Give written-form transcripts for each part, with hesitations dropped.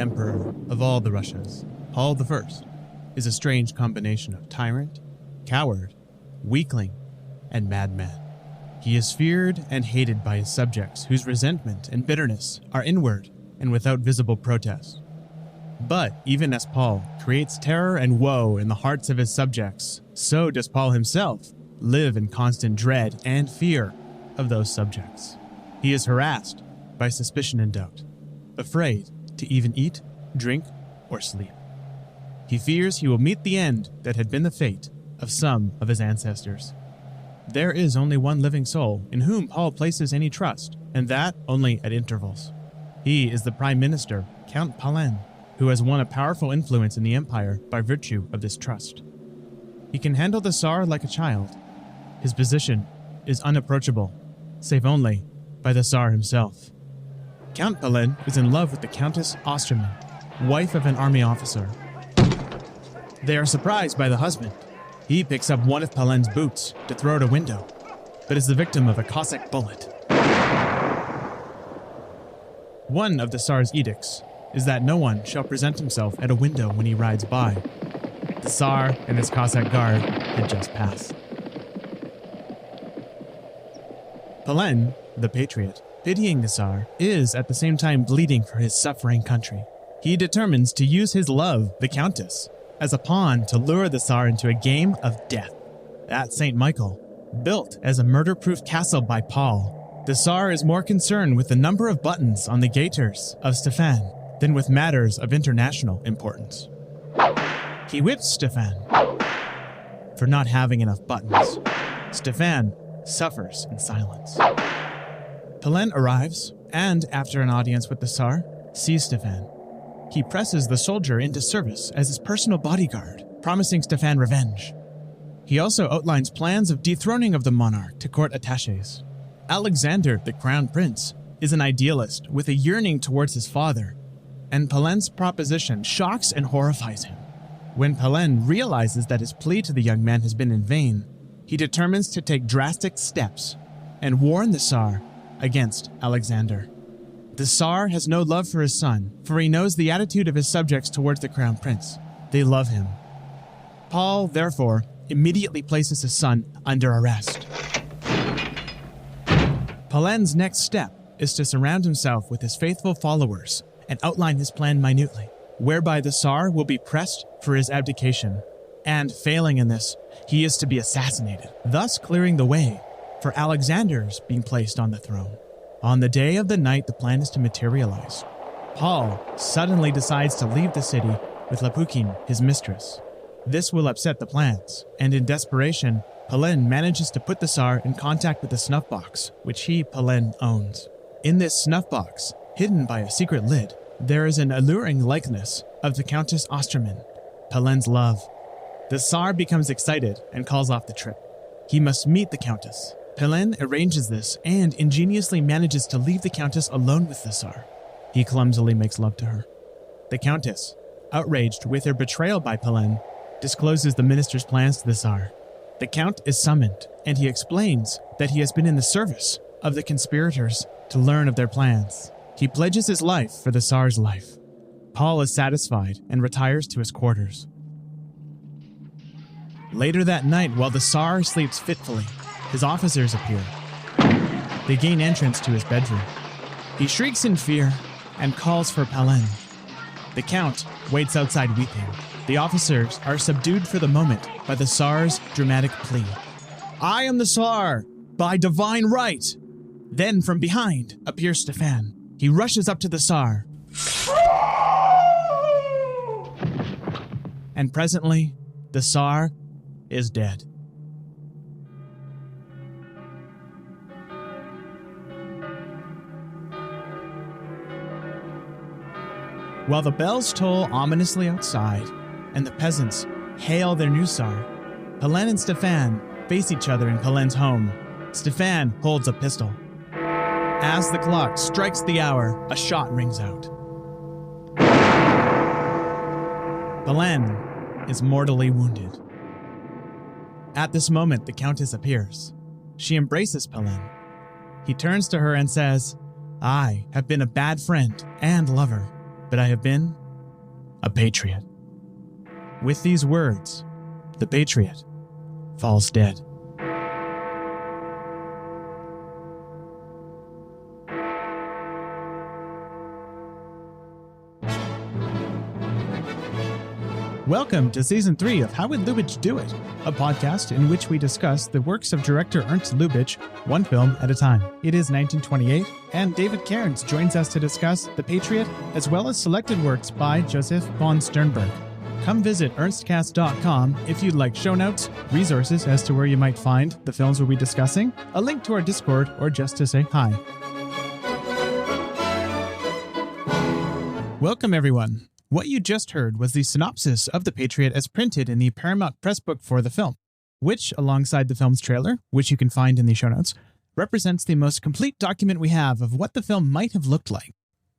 emperor of all the Russias, Paul I, is a strange combination of tyrant, coward, weakling, and madman. He is feared and hated by his subjects, whose resentment and bitterness are inward and without visible protest. But even as Paul creates terror and woe in the hearts of his subjects, so does Paul himself live in constant dread and fear of those subjects. He is harassed by suspicion and doubt, afraid to even eat, drink, or sleep. He fears he will meet the end that had been the fate of some of his ancestors. There is only one living soul in whom Paul places any trust, and that only at intervals. He is the Prime Minister, Count Pahlen, who has won a powerful influence in the empire by virtue of this trust. He can handle the Tsar like a child. His position is unapproachable, save only by the Tsar himself. Count Pahlen is in love with the Countess Osterman, wife of an army officer. They are surprised by the husband. He picks up one of Pahlen's boots to throw at a window, but is the victim of a Cossack bullet. One of the Tsar's edicts is that no one shall present himself at a window when he rides by. The Tsar and his Cossack guard had just passed. Pahlen, the Patriot, pitying the Tsar, is at the same time bleeding for his suffering country. He determines to use his love, the Countess, as a pawn to lure the Tsar into a game of death. At St. Michael, built as a murder-proof castle by Paul, the Tsar is more concerned with the number of buttons on the gaiters of Stefan than with matters of international importance. He whips Stefan for not having enough buttons. Stefan suffers in silence. Pahlen arrives, and after an audience with the Tsar, sees Stefan. He presses the soldier into service as his personal bodyguard, promising Stefan revenge. He also outlines plans of dethroning of the monarch to court attaches. Alexander, the crown prince, is an idealist with a yearning towards his father, and Pahlen's proposition shocks and horrifies him. When Pahlen realizes that his plea to the young man has been in vain, he determines to take drastic steps and warn the Tsar against Alexander. The Tsar has no love for his son, for he knows the attitude of his subjects towards the crown prince. They love him. Paul, therefore, immediately places his son under arrest. Pahlen's next step is to surround himself with his faithful followers and outline his plan minutely, whereby the Tsar will be pressed for his abdication, and failing in this, he is to be assassinated, thus clearing the way for Alexander's being placed on the throne. On the day of the night the plan is to materialize, Paul suddenly decides to leave the city with Lapukin, his mistress. This will upset the plans, and in desperation, Pahlen manages to put the Tsar in contact with the snuff box, which he, Pahlen, owns. In this snuff box, hidden by a secret lid, there is an alluring likeness of the Countess Osterman, Pahlen's love. The Tsar becomes excited and calls off the trip. He must meet the Countess. Pahlen arranges this and ingeniously manages to leave the Countess alone with the Tsar. He clumsily makes love to her. The Countess, outraged with her betrayal by Pahlen, discloses the minister's plans to the Tsar. The Count is summoned, and he explains that he has been in the service of the conspirators to learn of their plans. He pledges his life for the Tsar's life. Paul is satisfied and retires to his quarters. Later that night, while the Tsar sleeps fitfully, his officers appear. They gain entrance to his bedroom. He shrieks in fear and calls for Pahlen. The Count waits outside weeping. The officers are subdued for the moment by the Tsar's dramatic plea. "I am the Tsar, by divine right!" Then from behind appears Stefan. He rushes up to the Tsar. And presently, the Tsar is dead. While the bells toll ominously outside, and the peasants hail their new Tsar, Pahlen and Stefan face each other in Pahlen's home. Stefan holds a pistol. As the clock strikes the hour, a shot rings out. Pahlen is mortally wounded. At this moment, the Countess appears. She embraces Pahlen. He turns to her and says, "I have been a bad friend and lover, but I have been a patriot. With these words, the patriot falls dead. Welcome to Season 3 of How Would Lubitsch Do It?, a podcast in which we discuss the works of director Ernst Lubitsch, one film at a time. It is 1928, and David Cairns joins us to discuss The Patriot, as well as selected works by Josef Von Sternberg. Come visit ernstcast.com if you'd like show notes, resources as to where you might find the films we'll be discussing, a link to our Discord, or just to say hi. Welcome, everyone. What you just heard was the synopsis of The Patriot as printed in the Paramount Press Book for the film, which, alongside the film's trailer, which you can find in the show notes, represents the most complete document we have of what the film might have looked like.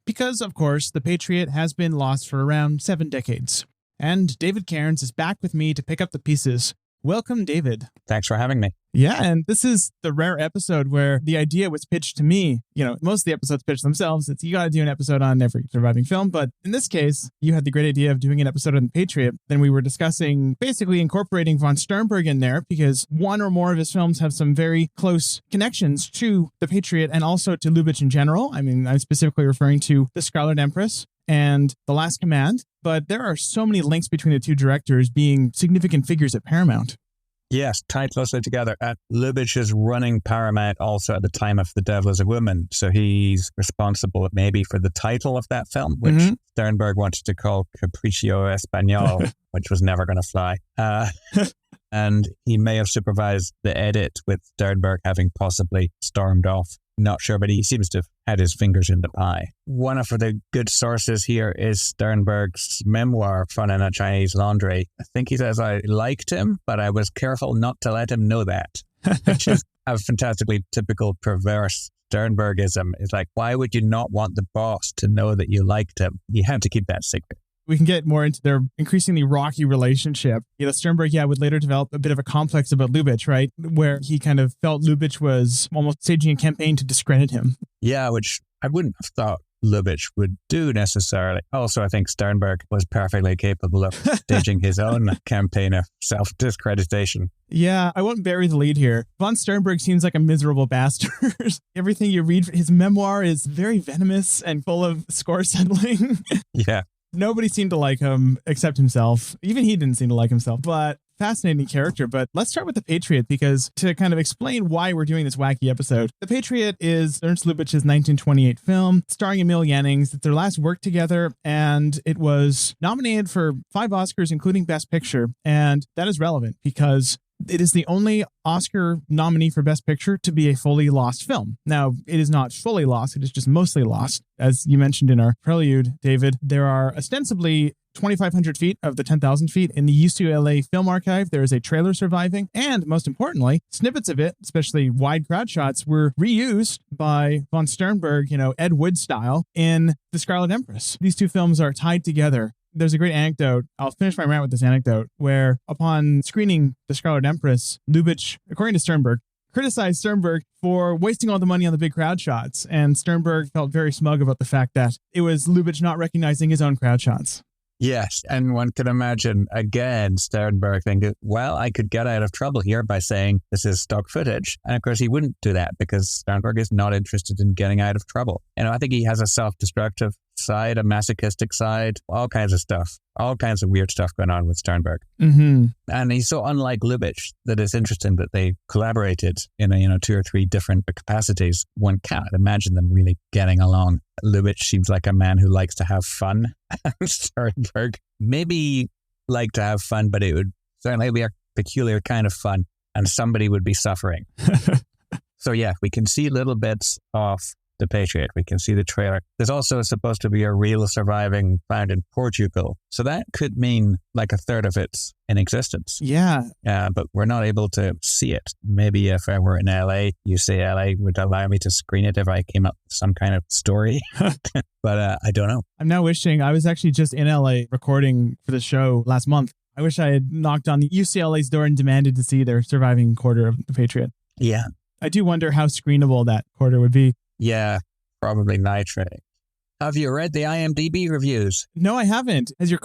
Because, of course, The Patriot has been lost for around 7 decades. And David Cairns is back with me to pick up the pieces. Welcome, David. Thanks for having me. Yeah, and this is the rare episode where the idea was pitched to me. You know, most of the episodes pitch themselves. It's you got to do an episode on every surviving film. But in this case, you had the great idea of doing an episode on The Patriot. Then we were discussing basically incorporating Von Sternberg in there because one or more of his films have some very close connections to The Patriot and also to Lubitsch in general. I mean, I'm specifically referring to The Scarlet Empress and The Last Command. But there are so many links between the two directors being significant figures at Paramount. Yes, tied closely together. Lubitsch is running Paramount also at the time of The Devil is a Woman. So he's responsible maybe for the title of that film, which Sternberg wanted to call Capriccio Español, which was never going to fly. And he may have supervised the edit with Sternberg having possibly stormed off. Not sure, but he seems to have had his fingers in the pie. One of the good sources here is Sternberg's memoir, Fun in a Chinese Laundry. I think he says, I liked him, but I was careful not to let him know that, which is a fantastically typical perverse Sternbergism. It's like, why would you not want the boss to know that you liked him? You had to keep that secret. We can get more into their increasingly rocky relationship. You know, Sternberg, would later develop a bit of a complex about Lubitsch, right? Where he kind of felt Lubitsch was almost staging a campaign to discredit him. Yeah, which I wouldn't have thought Lubitsch would do necessarily. Also, I think Sternberg was perfectly capable of staging his own campaign of self-discreditation. Yeah, I won't bury the lead here. Von Sternberg seems like a miserable bastard. Everything you read, his memoir is very venomous and full of score settling. Yeah. Nobody seemed to like him except himself. Even he didn't seem to like himself, but fascinating character. But let's start with The Patriot because to kind of explain why we're doing this wacky episode, The Patriot is Ernst Lubitsch's 1928 film starring Emil Jannings. It's their last work together, and it was nominated for 5 Oscars, including Best Picture. And that is relevant because it is the only Oscar nominee for Best Picture to be a fully lost film. Now, it is not fully lost. It is just mostly lost. As you mentioned in our prelude, David, there are ostensibly 2,500 feet of the 10,000 feet in the UCLA Film Archive. There is a trailer surviving. And most importantly, snippets of it, especially wide crowd shots, were reused by Von Sternberg, Ed Wood style, in The Scarlet Empress. These two films are tied together. There's a great anecdote. I'll finish my rant with this anecdote where upon screening The Scarlet Empress, Lubitsch, according to Sternberg, criticized Sternberg for wasting all the money on the big crowd shots. And Sternberg felt very smug about the fact that it was Lubitsch not recognizing his own crowd shots. Yes, and one can imagine, again, Sternberg thinking, well, I could get out of trouble here by saying this is stock footage. And of course, he wouldn't do that because Sternberg is not interested in getting out of trouble. And I think he has a self-destructive side, a masochistic side, all kinds of stuff, all kinds of weird stuff going on with Sternberg. Mm-hmm. And he's so unlike Lubitsch that it's interesting that they collaborated in 2 or 3 different capacities. One can't imagine them really getting along. Lubitsch seems like a man who likes to have fun. Sternberg maybe like to have fun, but it would certainly be a peculiar kind of fun, and somebody would be suffering. So yeah, we can see little bits of The Patriot. We can see the trailer. There's also supposed to be a reel surviving found in Portugal. So that could mean like a third of it's in existence. Yeah. But we're not able to see it. Maybe if I were in LA, UCLA would allow me to screen it if I came up with some kind of story. But I don't know. I'm now wishing I was actually just in LA recording for the show last month. I wish I had knocked on the UCLA's door and demanded to see their surviving quarter of The Patriot. Yeah. I do wonder how screenable that quarter would be. Yeah, probably nitrate. Have you read the IMDb reviews? No, I haven't. Has your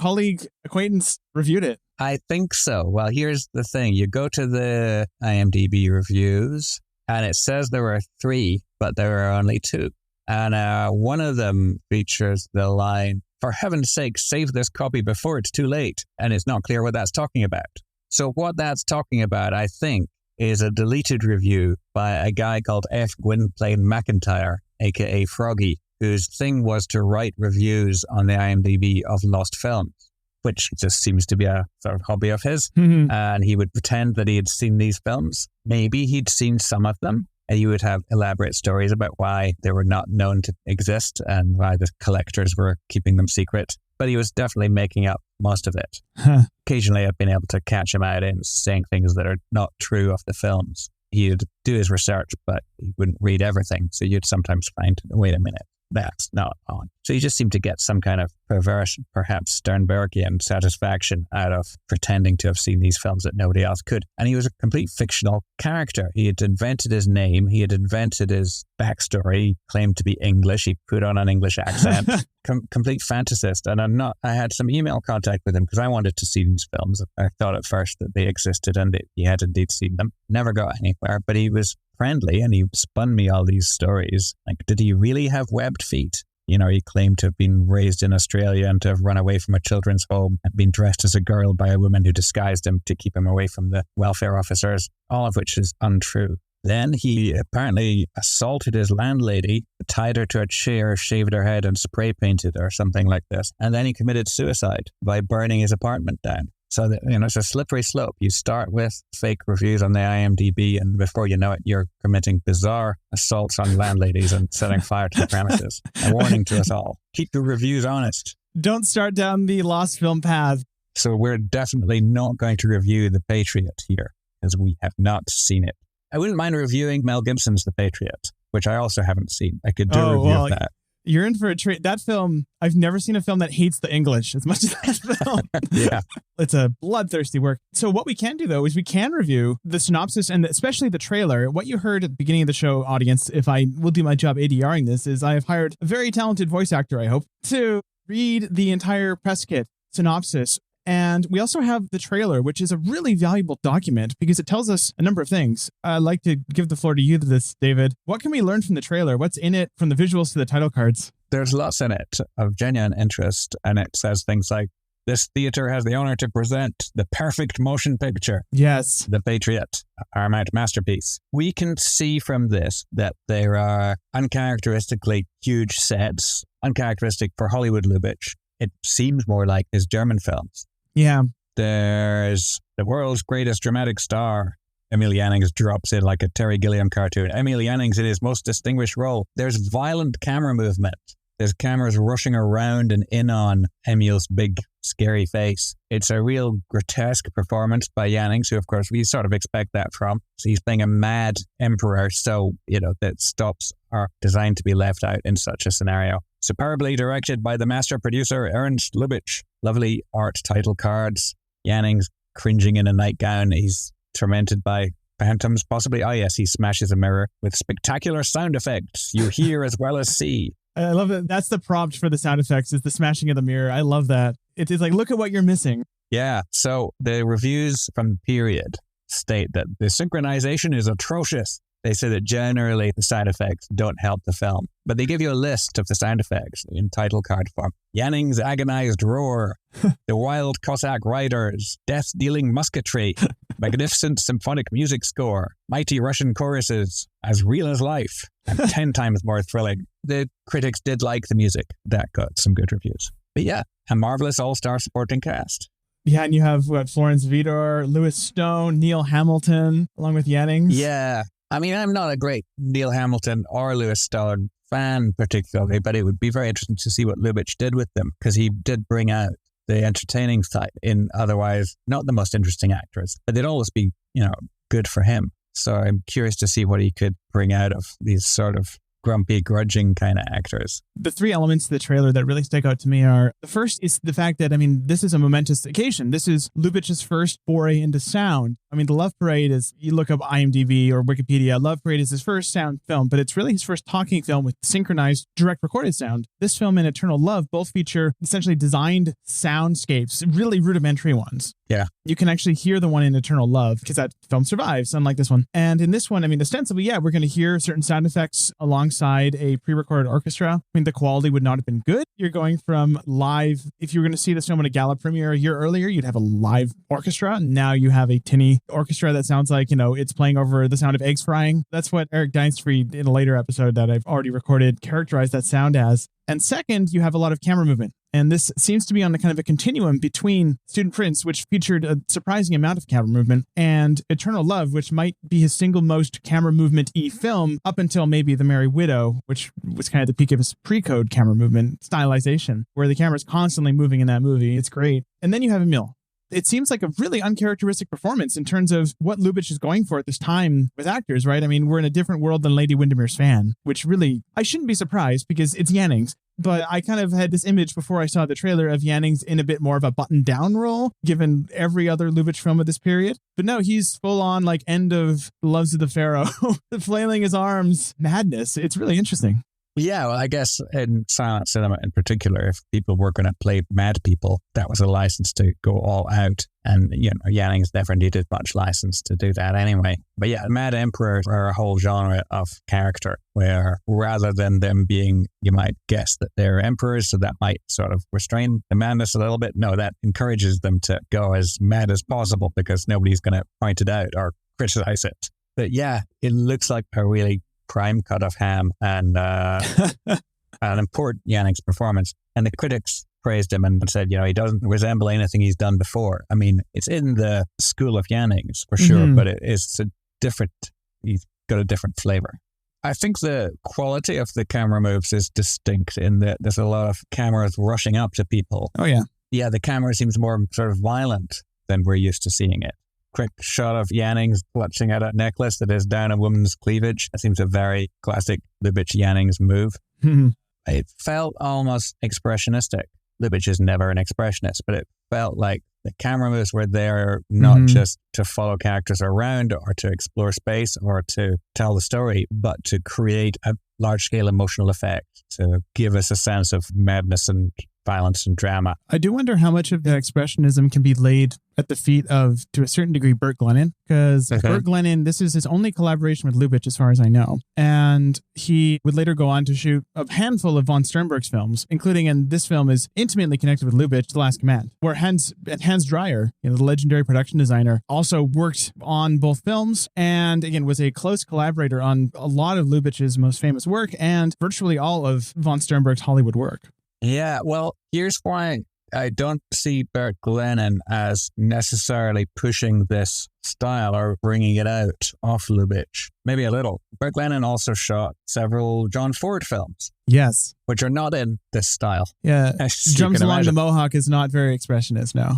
acquaintance reviewed it? I think so. Well, here's the thing. You go to the IMDb reviews and it says there were 3, but there are only 2. And one of them features the line, "For heaven's sake, save this copy before it's too late." And it's not clear what that's talking about. So what that's talking about, I think, is a deleted review by a guy called F. Gwynplaine McIntyre, a.k.a. Froggy, whose thing was to write reviews on the IMDb of lost films, which just seems to be a sort of hobby of his. Mm-hmm. And he would pretend that he had seen these films. Maybe he'd seen some of them. And he would have elaborate stories about why they were not known to exist and why the collectors were keeping them secret. But he was definitely making up most of it. Huh. Occasionally, I've been able to catch him out in saying things that are not true of the films. He'd do his research, but he wouldn't read everything. So you'd sometimes find, wait a minute, that's not on. So he just seemed to get some kind of perverse, perhaps Sternbergian satisfaction out of pretending to have seen these films that nobody else could. And he was a complete fictional character. He had invented his name. He had invented his backstory. He claimed to be English. He put on an English accent. Complete fantasist. And I had some email contact with him because I wanted to see these films. I thought at first that they existed and he had indeed seen them. Never got anywhere, but he was friendly and he spun me all these stories. Like, did he really have webbed feet? You know, he claimed to have been raised in Australia and to have run away from a children's home and been dressed as a girl by a woman who disguised him to keep him away from the welfare officers, all of which is untrue. Then he apparently assaulted his landlady, tied her to a chair, shaved her head and spray painted her or something like this. And then he committed suicide by burning his apartment down. So, it's a slippery slope. You start with fake reviews on the IMDb, and before you know it, you're committing bizarre assaults on landladies and setting fire to the premises. A warning to us all. Keep your reviews honest. Don't start down the lost film path. So we're definitely not going to review The Patriot here, because we have not seen it. I wouldn't mind reviewing Mel Gibson's The Patriot, which I also haven't seen. I could do a review of that. You're in for a treat. That film, I've never seen a film that hates the English as much as that film. Yeah. It's a bloodthirsty work. So what we can do, though, is we can review the synopsis and especially the trailer. What you heard at the beginning of the show, audience, if I will do my job ADRing this, is I have hired a very talented voice actor, I hope, to read the entire press kit synopsis. And we also have the trailer, which is a really valuable document because it tells us a number of things. I'd like to give the floor to you to this, David. What can we learn from the trailer? What's in it from the visuals to the title cards? There's lots in it of genuine interest, and it says things like, "This theater has the honor to present the perfect motion picture." Yes. The Patriot, a Paramount masterpiece. We can see from this that there are uncharacteristically huge sets, uncharacteristic for Hollywood Lubitsch. It seems more like his German films. Yeah. There's the world's greatest dramatic star. Emil Jannings drops in like a Terry Gilliam cartoon. Emil Jannings in his most distinguished role. There's violent camera movement. There's cameras rushing around and in on Emil's big, scary face. It's a real grotesque performance by Jannings, who, of course, we sort of expect that from. So he's playing a mad emperor, so, that stops are designed to be left out in such a scenario. Superbly directed by the master producer, Ernst Lubitsch. Lovely art title cards. Jannings cringing in a nightgown. He's tormented by phantoms, possibly. Oh, yes, he smashes a mirror with spectacular sound effects. You hear as well as see. I love it. That's the prompt for the sound effects, is the smashing of the mirror. I love that. It's like, look at what you're missing. Yeah. So the reviews from the period state that the synchronization is atrocious. They say that generally the sound effects don't help the film, but they give you a list of the sound effects in title card form. Jannings' agonized roar, the wild Cossack riders, death-dealing musketry, magnificent symphonic music score, mighty Russian choruses, as real as life, and 10 times more thrilling. The critics did like the music. That got some good reviews. But yeah, a marvelous all-star supporting cast. Yeah, and you have, Florence Vidor, Lewis Stone, Neil Hamilton, along with Jannings. Yeah. I mean, I'm not a great Neil Hamilton or Lewis Stone fan particularly, but it would be very interesting to see what Lubitsch did with them, because he did bring out the entertaining side in otherwise not the most interesting actors, but they'd always be, good for him. So I'm curious to see what he could bring out of these sort of grumpy, grudging kind of actors. The three elements of the trailer that really stick out to me are, the first is the fact that, this is a momentous occasion. This is Lubitsch's first foray into sound. The Love Parade is, you look up IMDb or Wikipedia, Love Parade is his first sound film, but it's really his first talking film with synchronized direct recorded sound. This film and Eternal Love both feature essentially designed soundscapes, really rudimentary ones. Yeah. You can actually hear the one in Eternal Love because that film survives, unlike this one. And in this one, ostensibly, we're going to hear certain sound effects alongside a pre-recorded orchestra. The quality would not have been good. You're going from live, if you were going to see this film at a gala premiere a year earlier, you'd have a live orchestra. Now you have a tinny orchestra that sounds like, it's playing over the sound of eggs frying. That's what Eric Deinsfried, in a later episode that I've already recorded, characterized that sound as. And second, you have a lot of camera movement. And this seems to be on the kind of a continuum between Student Prince, which featured a surprising amount of camera movement, and Eternal Love, which might be his single most camera movement-y film up until maybe The Merry Widow, which was kind of the peak of his pre-code camera movement stylization, where the camera's constantly moving in that movie. It's great. And then you have Emil. It seems like a really uncharacteristic performance in terms of what Lubitsch is going for at this time with actors, right? We're in a different world than Lady Windermere's Fan, which really, I shouldn't be surprised because it's Yannings. But I kind of had this image before I saw the trailer of Yannings in a bit more of a button-down role, given every other Lubitsch film of this period. But no, he's full-on, end of Loves of the Pharaoh, flailing his arms, madness. It's really interesting. Yeah, well, I guess in silent cinema in particular, if people were going to play mad people, that was a license to go all out. And, Yannings never needed much license to do that anyway. But yeah, Mad Emperors are a whole genre of character where rather than them being, you might guess that they're emperors, so that might sort of restrain the madness a little bit. No, that encourages them to go as mad as possible because nobody's going to point it out or criticize it. But yeah, it looks like a really prime cut of ham and an important Yannings performance. And the critics praised him and said, he doesn't resemble anything he's done before. It's in the school of Yannings for sure, but he's got a different flavor. I think the quality of the camera moves is distinct in that there's a lot of cameras rushing up to people. Oh, yeah. Yeah, the camera seems more sort of violent than we're used to seeing it. Quick shot of Yannings clutching at a necklace that is down a woman's cleavage. It seems a very classic Lubitsch Yannings move. It felt almost expressionistic. Lubitsch is never an expressionist, but it felt like the camera moves were there not just to follow characters around or to explore space or to tell the story, but to create a large-scale emotional effect, to give us a sense of madness and violence and drama. I do wonder how much of that expressionism can be laid at the feet of, to a certain degree, Burt Glennon, because Burt Glennon, this is his only collaboration with Lubitsch as far as I know. And he would later go on to shoot a handful of Von Sternberg's films, including, and this film is intimately connected with Lubitsch, The Last Command, where Hans Dreyer, the legendary production designer, also worked on both films and, again, was a close collaborator on a lot of Lubitsch's most famous work and virtually all of Von Sternberg's Hollywood work. Yeah, well, here's why I don't see Burt Glennon as necessarily pushing this style or bringing it out off Lubitsch. Maybe a little. Burt Glennon also shot several John Ford films. Yes. Which are not in this style. Yeah. Drums Along the Mohawk is not very expressionist now.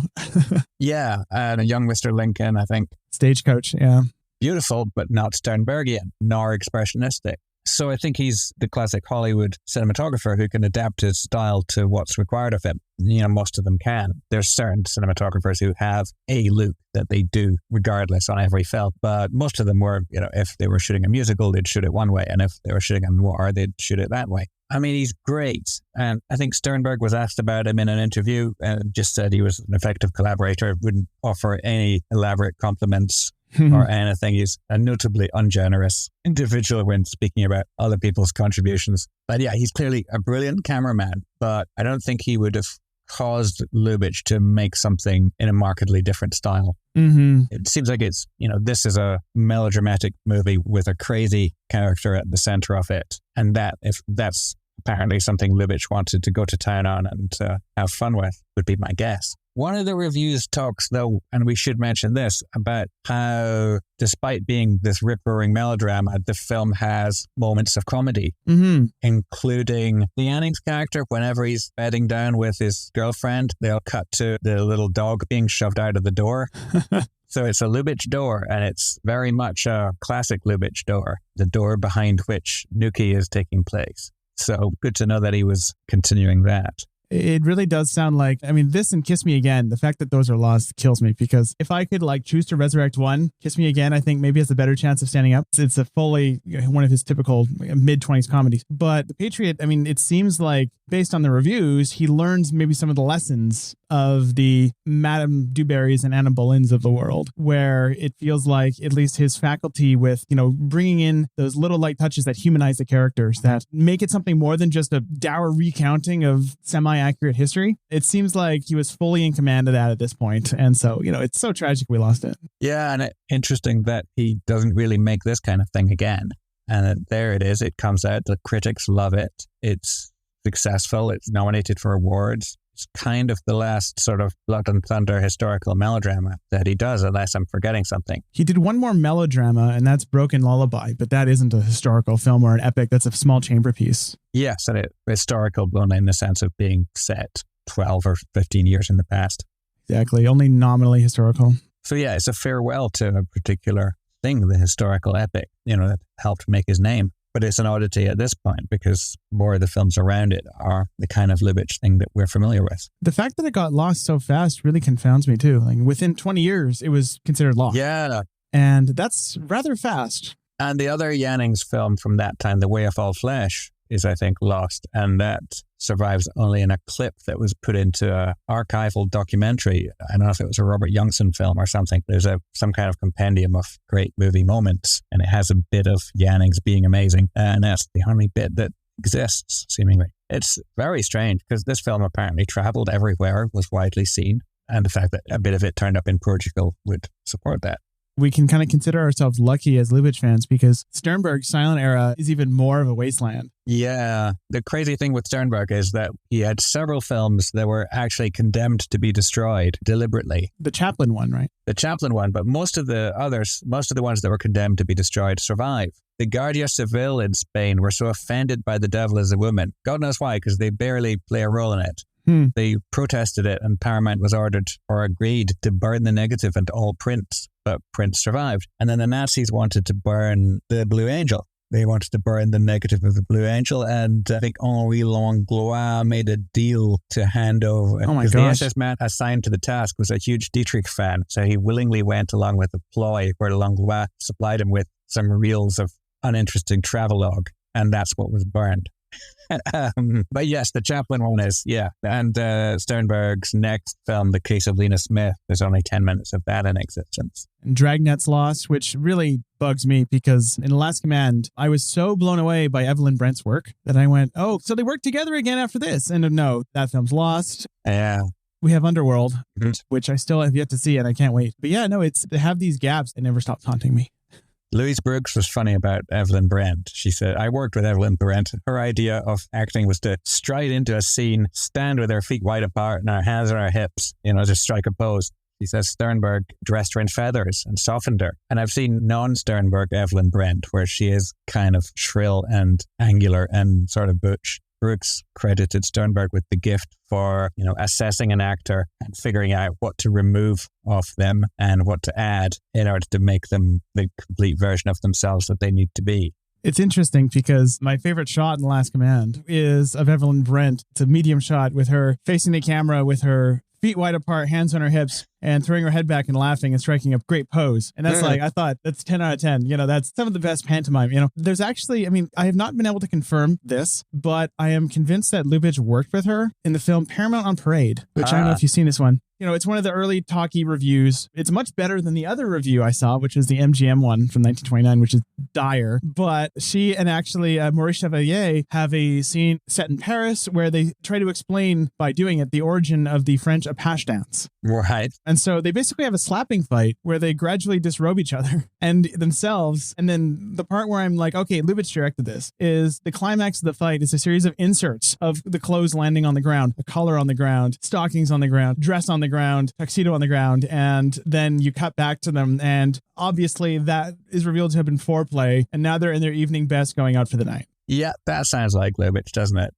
Yeah. And A Young Mr. Lincoln, I think. Stagecoach, yeah. Beautiful, but not Sternbergian, nor expressionistic. So I think he's the classic Hollywood cinematographer who can adapt his style to what's required of him. Most of them can. There's certain cinematographers who have a look that they do regardless on every film, but most of them were, if they were shooting a musical, they'd shoot it one way, and if they were shooting a noir, they'd shoot it that way. He's great. And I think Sternberg was asked about him in an interview and just said he was an effective collaborator, wouldn't offer any elaborate compliments or anything. He's a notably ungenerous individual when speaking about other people's contributions. But yeah, he's clearly a brilliant cameraman, but I don't think he would have caused Lubitsch to make something in a markedly different style. It seems like it's, this is a melodramatic movie with a crazy character at the center of it. And if that's apparently something Lubitsch wanted to go to town on and have fun with, would be my guess. One of the reviews talks, though, and we should mention this, about how, despite being this rip-roaring melodrama, the film has moments of comedy, including the Annings character. Whenever he's bedding down with his girlfriend, they'll cut to the little dog being shoved out of the door. So it's a Lubitsch door, and it's very much a classic Lubitsch door, the door behind which Nuki is taking place. So good to know that he was continuing that. It really does sound like, I mean, this and Kiss Me Again, the fact that those are lost kills me, because if I could choose to resurrect one, Kiss Me Again, I think maybe has a better chance of standing up. It's a fully one of his typical mid-20s comedies. But The Patriot, I mean, it seems like based on the reviews, he learns maybe some of the lessons of the Madame Dubarrys and Anna Boleyns of the world, where it feels like at least his faculty with, bringing in those little light touches that humanize the characters, that make it something more than just a dour recounting of semi-accurate history. It seems like he was fully in command of that at this point. And so, it's so tragic we lost it. Yeah, and interesting that he doesn't really make this kind of thing again. And there it is. It comes out. The critics love it. It's successful. It's nominated for awards. It's kind of the last sort of blood and thunder historical melodrama that he does, unless I'm forgetting something. He did one more melodrama, and that's Broken Lullaby, but that isn't a historical film or an epic. That's a small chamber piece. Yes, and it's historical, but in the sense of being set 12 or 15 years in the past. Exactly, only nominally historical. So yeah, it's a farewell to a particular thing, the historical epic, that helped make his name. But it's an oddity at this point because more of the films around it are the kind of Lubitsch thing that we're familiar with. The fact that it got lost so fast really confounds me too. Within 20 years, it was considered lost. Yeah. And that's rather fast. And the other Jannings film from that time, The Way of All Flesh, is, I think, lost. And that survives only in a clip that was put into an archival documentary. I don't know if it was a Robert Youngson film or something. There's some kind of compendium of great movie moments, and it has a bit of Jannings being amazing. And that's the only bit that exists, seemingly. It's very strange because this film apparently traveled everywhere, was widely seen. And the fact that a bit of it turned up in Portugal would support that. We can kind of consider ourselves lucky as Lubitsch fans because Sternberg's silent era is even more of a wasteland. Yeah. The crazy thing with Sternberg is that he had several films that were actually condemned to be destroyed deliberately. The Chaplin one, right? The Chaplin one, but most of the ones that were condemned to be destroyed survive. The Guardia Civil in Spain were so offended by The Devil is a Woman. God knows why, because they barely play a role in it. They protested it, and Paramount was ordered or agreed to burn the negative and all prints, but prints survived. And then the Nazis wanted to burn the Blue Angel. They wanted to burn the negative of the Blue Angel, and I think Henri Langlois made a deal to hand over. Oh my gosh. The SS man assigned to the task was a huge Dietrich fan, so he willingly went along with the ploy where Langlois supplied him with some reels of uninteresting travelogue, and that's what was burned. But yes, the Chaplin one is, yeah. And Sternberg's next film, The Case of Lena Smith, there's only 10 minutes of that in existence. And Dragnet's Lost, which really bugs me because in Last Command, I was so blown away by Evelyn Brent's work that I went, oh, so they worked together again after this. And no, that film's lost. Yeah. We have Underworld, which I still have yet to see and I can't wait. But yeah, no, they have these gaps. It never stops haunting me. Louise Brooks was funny about Evelyn Brent. She said, I worked with Evelyn Brent. Her idea of acting was to stride into a scene, stand with her feet wide apart and her hands on her hips, just strike a pose. She says Sternberg dressed her in feathers and softened her. And I've seen non-Sternberg Evelyn Brent, where she is kind of shrill and angular and sort of butch. Brooks credited Sternberg with the gift for, assessing an actor and figuring out what to remove off them and what to add in order to make them the complete version of themselves that they need to be. It's interesting because my favorite shot in The Last Command is of Evelyn Brent. It's a medium shot with her facing the camera with her feet wide apart, hands on her hips, and throwing her head back and laughing and striking a great pose. And that's I thought that's 10 out of 10. That's some of the best pantomime. There's actually, I have not been able to confirm this, but I am convinced that Lubitsch worked with her in the film Paramount on Parade, which I don't know if you've seen this one. It's one of the early talkie reviews. It's much better than the other review I saw, which is the MGM one from 1929, which is dire. But she and actually Maurice Chevalier have a scene set in Paris where they try to explain by doing it the origin of the French Apache dance. Right. And so they basically have a slapping fight where they gradually disrobe each other and themselves. And then the part where I'm like, okay, Lubitsch directed this, is the climax of the fight is a series of inserts of the clothes landing on the ground, a collar on the ground, stockings on the ground, dress on the ground, tuxedo on the ground, and then you cut back to them, and obviously that is revealed to have been foreplay, and now they're in their evening best going out for the night. Yeah, that sounds like Lubitsch, doesn't it?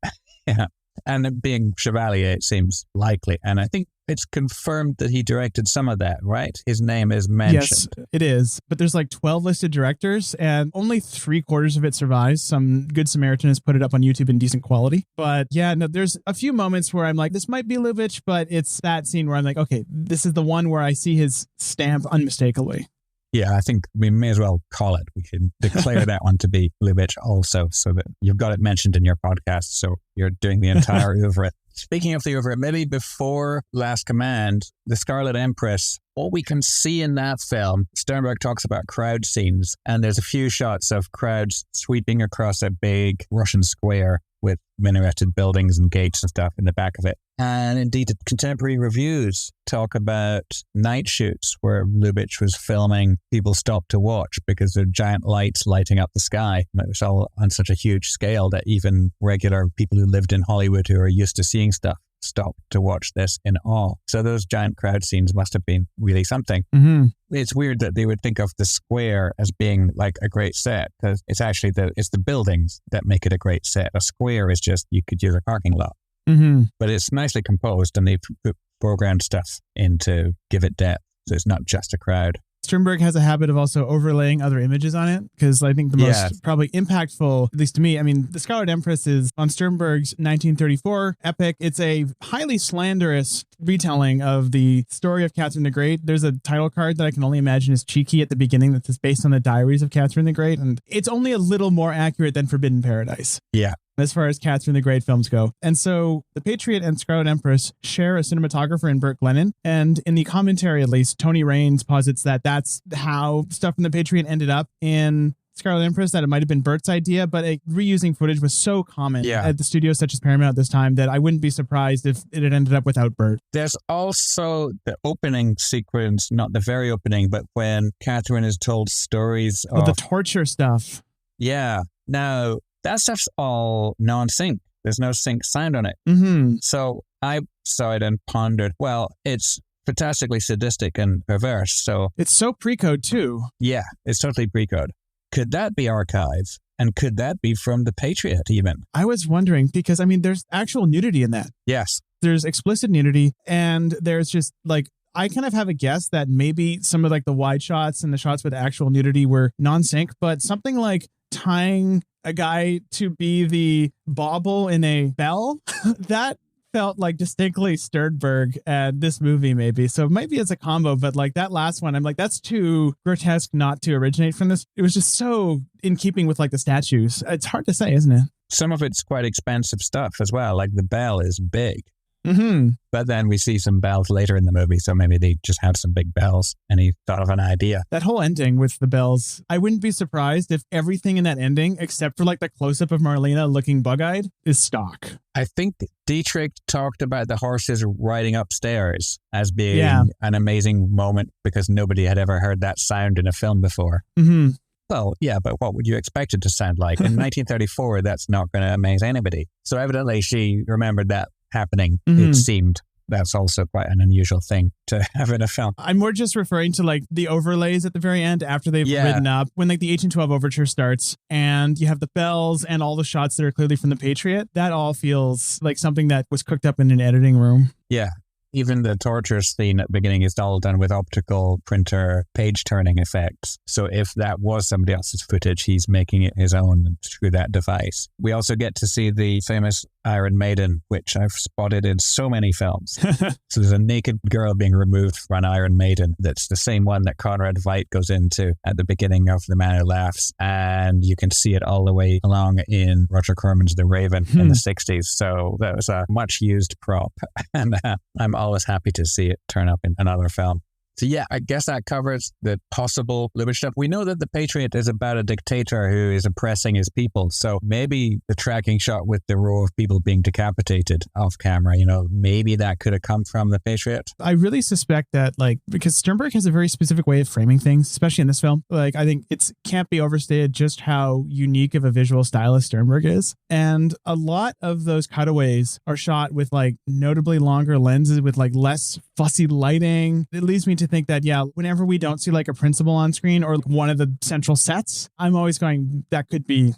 Yeah. And it being Chevalier, it seems likely. And I think it's confirmed that he directed some of that, right? His name is mentioned. Yes, it is. But there's like 12 listed directors and only 3/4 of it survives. Some Good Samaritan has put it up on YouTube in decent quality. But yeah, no, there's a few moments where I'm like, this might be Lubitsch, but it's that scene where I'm like, okay, this is the one where I see his stamp unmistakably. Yeah, I think we may as well call it. We can declare that one to be Lubitsch also, so that you've got it mentioned in your podcast, so you're doing the entire oeuvre. Speaking of the oeuvre, maybe before Last Command, the Scarlet Empress, what we can see in that film, Sternberg talks about crowd scenes, and there's a few shots of crowds sweeping across a big Russian square with minareted buildings and gates and stuff in the back of it. And indeed, contemporary reviews talk about night shoots where Lubitsch was filming people stopped to watch because of giant lights lighting up the sky. And it was all on such a huge scale that even regular people who lived in Hollywood who are used to seeing stuff stopped to watch this in awe. So those giant crowd scenes must have been really something. Mm-hmm. It's weird that they would think of the square as being like a great set, because it's actually it's the buildings that make it a great set. A square is just, you could use a parking lot. Mm-hmm. But it's nicely composed, and they've put programmed stuff in to give it depth. So it's not just a crowd. Sternberg has a habit of also overlaying other images on it, because I think the most probably impactful, at least to me, I mean, The Scarlet Empress is Von Sternberg's 1934 epic. It's a highly slanderous retelling of the story of Catherine the Great. There's a title card that I can only imagine is cheeky at the beginning that is based on the diaries of Catherine the Great, and it's only a little more accurate than Forbidden Paradise. Yeah. As far as Catherine the Great films go. And so The Patriot and Scarlet Empress share a cinematographer in Burt Glennon. And in the commentary, at least, Tony Raines posits that that's how stuff from The Patriot ended up in Scarlet Empress, that it might have been Burt's idea, but reusing footage was so common at the studios such as Paramount at this time that I wouldn't be surprised if it had ended up without Burt. There's also the opening sequence, not the very opening, but when Catherine is told stories of... the torture stuff. Yeah. Now... that stuff's all non-sync. There's no sync sound on it. Mm-hmm. So I saw it and pondered, well, it's fantastically sadistic and perverse. So it's so pre-code too. Yeah, it's totally pre-code. Could that be archive? And could that be from The Patriot even? I was wondering, because I mean, there's actual nudity in that. Yes. There's explicit nudity, and there's just like, I kind of have a guess that maybe some of like the wide shots and the shots with actual nudity were non-sync, but something like tying a guy to be the bauble in a bell, that felt like distinctly Sternberg and this movie maybe. So maybe it's a combo, but like that last one, I'm like, that's too grotesque not to originate from this. It was just so in keeping with like the statues. It's hard to say, isn't it? Some of it's quite expensive stuff as well. Like the bell is big. Mm-hmm. But then we see some bells later in the movie, so maybe they just have some big bells and he thought of an idea. That whole ending with the bells, I wouldn't be surprised if everything in that ending, except for like the close-up of Marlena looking bug-eyed, is stock. I think Dietrich talked about the horses riding upstairs as being an amazing moment because nobody had ever heard that sound in a film before. Mm-hmm. Well, yeah, but what would you expect it to sound like? In 1934, that's not going to amaze anybody. So evidently she remembered that happening. Mm-hmm. It seemed that's also quite an unusual thing to have in a film. I'm more just referring to like the overlays at the very end after they've ridden up, when like the 1812 overture starts and you have the bells and all the shots that are clearly from The Patriot. That all feels like something that was cooked up in an editing room. Yeah. Even the torture scene at the beginning is all done with optical printer page turning effects. So if that was somebody else's footage, he's making it his own through that device. We also get to see the famous Iron Maiden, which I've spotted in so many films. So there's a naked girl being removed from an Iron Maiden. That's the same one that Conrad Veidt goes into at the beginning of The Man Who Laughs. And you can see it all the way along in Roger Corman's The Raven in the 60s. So that was a much used prop. And I'm always happy to see it turn up in another film. So yeah, I guess that covers the possible Lubitsch stuff. We know that The Patriot is about a dictator who is oppressing his people. So maybe the tracking shot with the row of people being decapitated off camera, maybe that could have come from The Patriot. I really suspect that, because Sternberg has a very specific way of framing things, especially in this film. I think it can't be overstated just how unique of a visual stylist Sternberg is. And a lot of those cutaways are shot with notably longer lenses with less fussy lighting. It leads me to think that, whenever we don't see a principal on screen or one of the central sets, I'm always going, that could be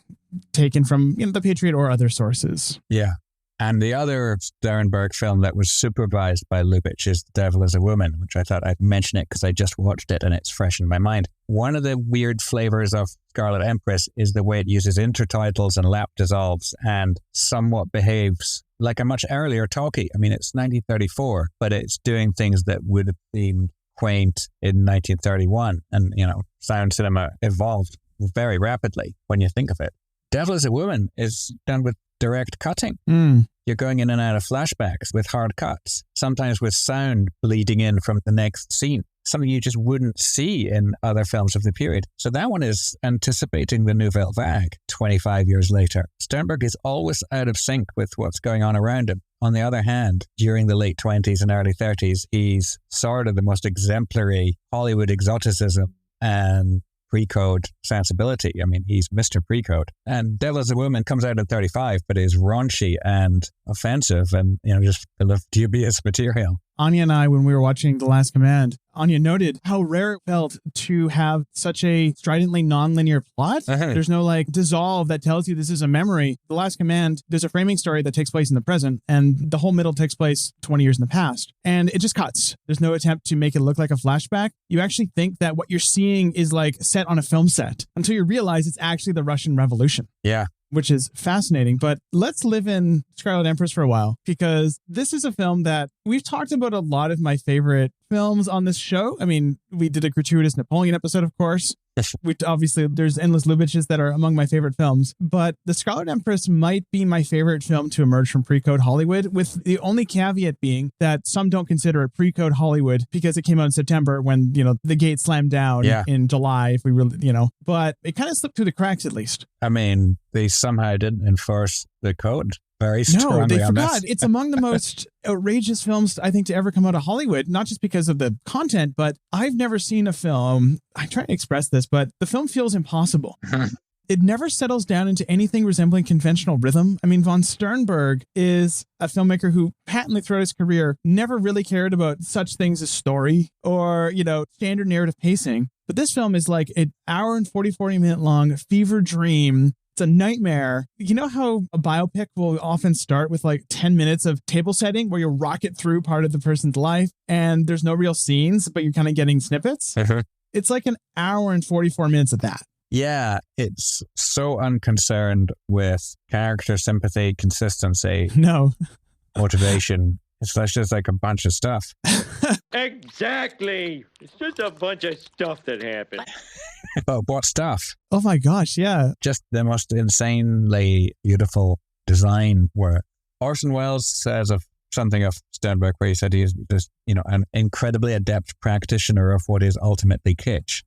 taken from The Patriot or other sources. Yeah. And the other Sternberg film that was supervised by Lubitsch is The Devil is a Woman, which I thought I'd mention it because I just watched it and it's fresh in my mind. One of the weird flavors of Scarlet Empress is the way it uses intertitles and lap dissolves and somewhat behaves like a much earlier talkie. I mean, it's 1934, but it's doing things that would have seemed quaint in 1931. And, sound cinema evolved very rapidly when you think of it. Devil is a Woman is done with direct cutting. You're going in and out of flashbacks with hard cuts, sometimes with sound bleeding in from the next scene, something you just wouldn't see in other films of the period. So that one is anticipating the Nouvelle Vague 25 years later. Sternberg is always out of sync with what's going on around him. On the other hand, during the late 20s and early 30s, he's sort of the most exemplary Hollywood exoticism and pre-code sensibility. I mean, he's Mr. Pre-code. And Devil is a Woman comes out at 35, but is raunchy and offensive and, just full of dubious material. Anya and I, when we were watching The Last Command, Anya noted how rare it felt to have such a stridently nonlinear plot. There's no dissolve that tells you this is a memory. The Last Command, there's a framing story that takes place in the present and the whole middle takes place 20 years in the past. And it just cuts. There's no attempt to make it look like a flashback. You actually think that what you're seeing is set on a film set until you realize it's actually the Russian Revolution. Yeah. Which is fascinating. But let's live in Scarlet Empress for a while, because this is a film that we've talked about a lot of my favorite films on this show. I mean, we did a gratuitous Napoleon episode, of course. Obviously, there's endless Lubitsch's that are among my favorite films. But The Scarlet Empress might be my favorite film to emerge from pre-code Hollywood, with the only caveat being that some don't consider it pre-code Hollywood because it came out in September when, the gate slammed down in July, if we really, But it kind of slipped through the cracks, at least. I mean, they somehow didn't enforce the code very strongly. No, they on forgot. this. It's among the most outrageous films, I think, to ever come out of Hollywood, not just because of the content, but I've never seen a film. I'm trying to express this, but the film feels impossible. It never settles down into anything resembling conventional rhythm. I mean, Von Sternberg is a filmmaker who patently throughout his career never really cared about such things as story or, standard narrative pacing. But this film is like an hour and 40 minute long fever dream. It's a nightmare. You know how a biopic will often start with 10 minutes of table setting where you rocket through part of the person's life and there's no real scenes, but you're kind of getting snippets? It's like an hour and 44 minutes of that. Yeah, it's so unconcerned with character sympathy, consistency, motivation. It's just a bunch of stuff. Exactly. It's just a bunch of stuff that happened. But what stuff? Oh my gosh, yeah. Just the most insanely beautiful design work. Orson Welles says something of Sternberg where he said he is just, an incredibly adept practitioner of what is ultimately kitsch,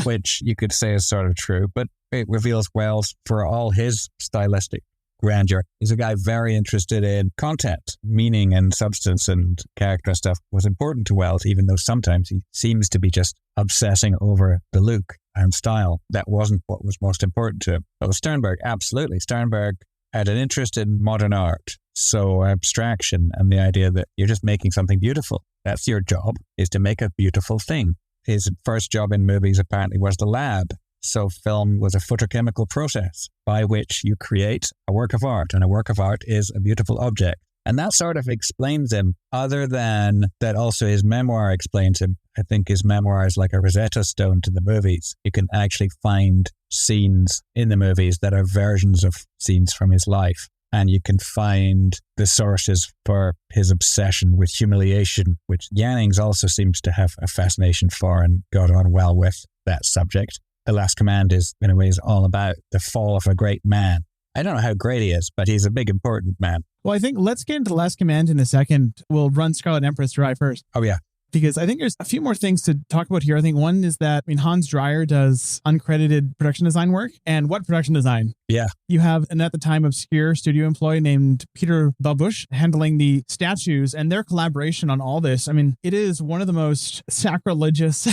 which you could say is sort of true, but it reveals Welles, for all his stylistic grandeur, is a guy very interested in content, meaning and substance and character stuff was important to Welles, even though sometimes he seems to be just obsessing over the look and style. That wasn't what was most important to him. But with Sternberg, absolutely. Sternberg had an interest in modern art, so abstraction and the idea that you're just making something beautiful. That's your job, is to make a beautiful thing. His first job in movies apparently was the lab. So film was a photochemical process by which you create a work of art, and a work of art is a beautiful object. And that sort of explains him, other than that also his memoir explains him. I think his memoir is like a Rosetta Stone to the movies. You can actually find scenes in the movies that are versions of scenes from his life. And you can find the sources for his obsession with humiliation, which Jannings also seems to have a fascination for and got on well with that subject. The Last Command is, in a way, is all about the fall of a great man. I don't know how great he is, but he's a big, important man. Well, I think let's get into The Last Command in a second. We'll run Scarlet Empress dry first. Oh, yeah. because I think there's a few more things to talk about here. I think one is that, Hans Dreyer does uncredited production design work. And what production design? Yeah. You have an, at the time, obscure studio employee named Peter Lubitsch handling the statues, and their collaboration on all this. It is one of the most sacrilegious,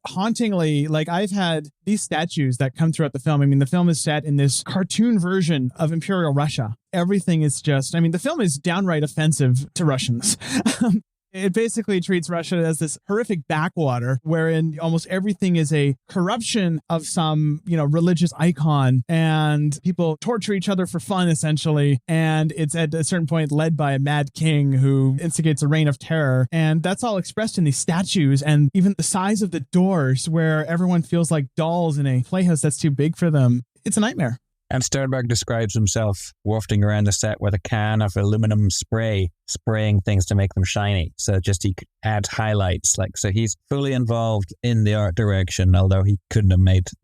hauntingly, I've had these statues that come throughout the film. The film is set in this cartoon version of Imperial Russia. Everything is just, the film is downright offensive to Russians. It basically treats Russia as this horrific backwater wherein almost everything is a corruption of some, religious icon, and people torture each other for fun, essentially. And it's at a certain point led by a mad king who instigates a reign of terror. And that's all expressed in these statues, and even the size of the doors where everyone feels like dolls in a playhouse that's too big for them. It's a nightmare. And Sternberg describes himself wafting around the set with a can of aluminum spray, spraying things to make them shiny. So just he could add highlights. So he's fully involved in the art direction, although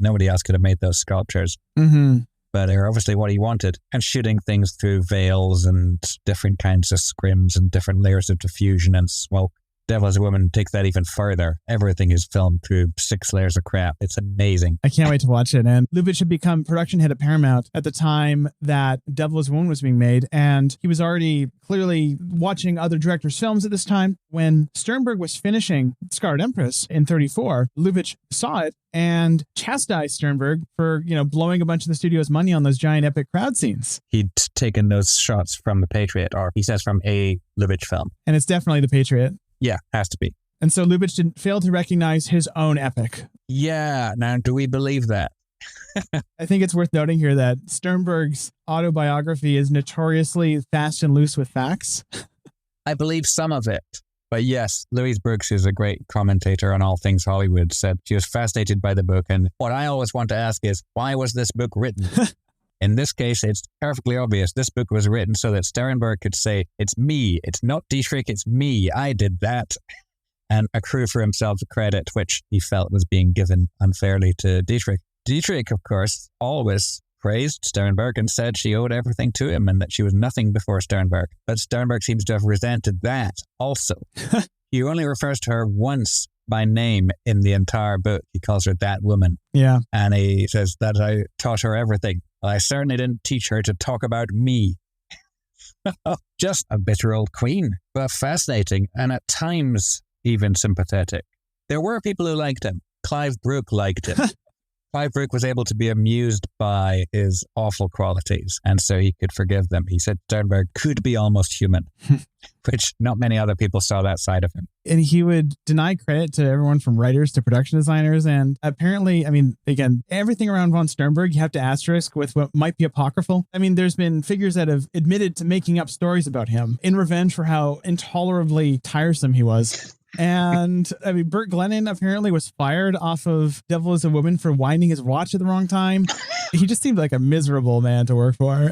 nobody else could have made those sculptures. Mm-hmm. But they're obviously what he wanted. And shooting things through veils and different kinds of scrims and different layers of diffusion and smoke. Devil as a Woman takes that even further. Everything is filmed through 6 layers of crap. It's amazing. I can't wait to watch it. And Lubitsch had become production head at Paramount at the time that Devil as a Woman was being made. And he was already clearly watching other directors' films at this time. When Sternberg was finishing Scarlet Empress in 1934, Lubitsch saw it and chastised Sternberg for, blowing a bunch of the studio's money on those giant epic crowd scenes. He'd taken those shots from The Patriot, or he says from a Lubitsch film. And it's definitely The Patriot. Yeah, has to be. And so Lubitsch didn't fail to recognize his own epic. Yeah. Now, do we believe that? I think it's worth noting here that Sternberg's autobiography is notoriously fast and loose with facts. I believe some of it. But yes, Louise Brooks, who's a great commentator on all things Hollywood, said she was fascinated by the book. And what I always want to ask is, why was this book written? In this case, it's perfectly obvious. This book was written so that Sternberg could say, it's me, it's not Dietrich, it's me, I did that, and accrue for himself the credit, which he felt was being given unfairly to Dietrich. Dietrich, of course, always praised Sternberg and said she owed everything to him and that she was nothing before Sternberg. But Sternberg seems to have resented that also. He only refers to her once by name in the entire book. He calls her that woman. Yeah. And he says that I taught her everything. Well, I certainly didn't teach her to talk about me. Just a bitter old queen, but fascinating and at times even sympathetic. There were people who liked him. Clive Brook liked him. Clive Brook was able to be amused by his awful qualities, and so he could forgive them. He said Sternberg could be almost human, which not many other people saw that side of him. And he would deny credit to everyone from writers to production designers. And apparently, again, everything around von Sternberg, you have to asterisk with what might be apocryphal. There's been figures that have admitted to making up stories about him in revenge for how intolerably tiresome he was. And Burt Glennon apparently was fired off of Devil as a Woman for winding his watch at the wrong time. He just seemed like a miserable man to work for.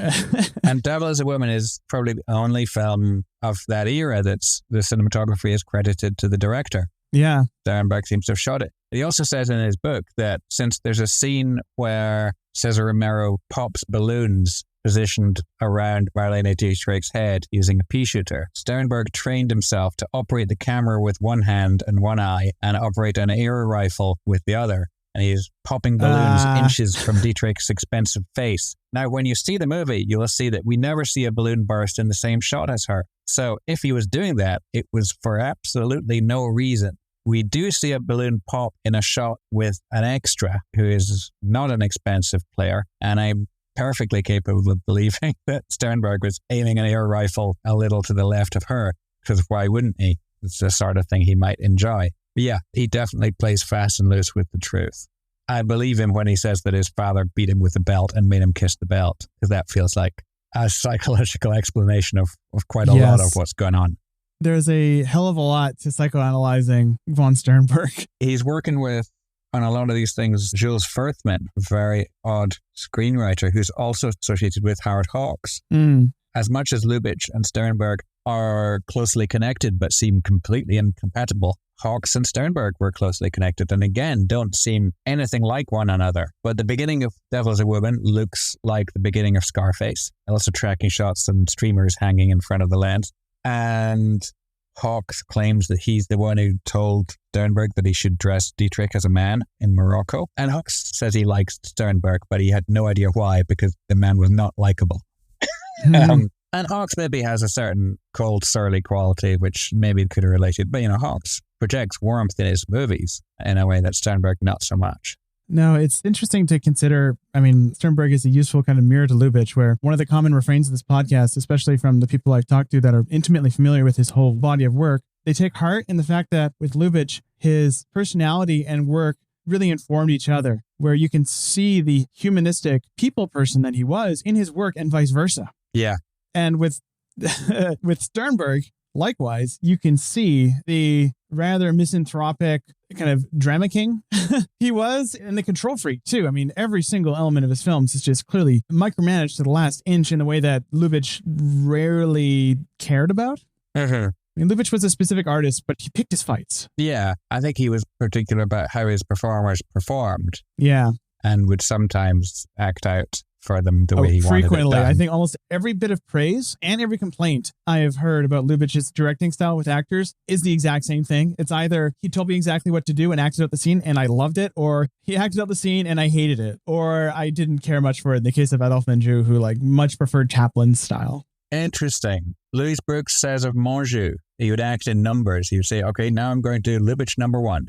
And Devil as a Woman is probably the only film of that era that's the cinematography is credited to the director. Yeah. Sternberg seems to have shot it. He also says in his book that since there's a scene where Cesar Romero pops balloons positioned around Marlene Dietrich's head using a pea shooter, Sternberg trained himself to operate the camera with one hand and one eye and operate an air rifle with the other. And he's popping balloons inches from Dietrich's expensive face. Now, when you see the movie, you will see that we never see a balloon burst in the same shot as her. So if he was doing that, it was for absolutely no reason. We do see a balloon pop in a shot with an extra who is not an expensive player. And I'm perfectly capable of believing that Sternberg was aiming an air rifle a little to the left of her, because why wouldn't he? It's the sort of thing he might enjoy. But yeah, he definitely plays fast and loose with the truth. I believe him when he says that his father beat him with a belt and made him kiss the belt, because that feels like a psychological explanation of quite a lot of what's going on. There's a hell of a lot to psychoanalyzing von Sternberg. He's working with, on a lot of these things, Jules Furthman, a very odd screenwriter who's also associated with Howard Hawks. As much as Lubitsch and Sternberg are closely connected but seem completely incompatible, Hawks and Sternberg were closely connected and again don't seem anything like one another. But the beginning of Devil as a Woman looks like the beginning of Scarface. Also tracking shots and streamers hanging in front of the lens. And Hawks claims that he's the one who told Sternberg that he should dress Dietrich as a man in Morocco. And Hawks says he likes Sternberg, but he had no idea why, because the man was not likable. And Hawks maybe has a certain cold, surly quality, which maybe could have related. But, Hawks projects warmth in his movies in a way that Sternberg not so much. No, it's interesting to consider. Sternberg is a useful kind of mirror to Lubitsch, where one of the common refrains of this podcast, especially from the people I've talked to that are intimately familiar with his whole body of work, they take heart in the fact that with Lubitsch, his personality and work really informed each other, where you can see the humanistic people person that he was in his work and vice versa. Yeah. And with Sternberg, likewise, you can see the rather misanthropic kind of drama king he was, and the control freak too. Every single element of his films is just clearly micromanaged to the last inch in a way that Lubitsch rarely cared about. Lubitsch was a specific artist, but he picked his fights. Yeah, I think he was particular about how his performers performed. Yeah. And would sometimes act out for them the way he wanted it frequently. done. I think almost every bit of praise and every complaint I have heard about Lubitsch's directing style with actors is the exact same thing. It's either he told me exactly what to do and acted out the scene and I loved it, or he acted out the scene and I hated it, or I didn't care much for it. In the case of Adolphe Menjou, who much preferred Chaplin's style. Interesting. Louis Brooks says of Menjou, he would act in numbers. He would say, okay, now I'm going to do Lubitsch number 1.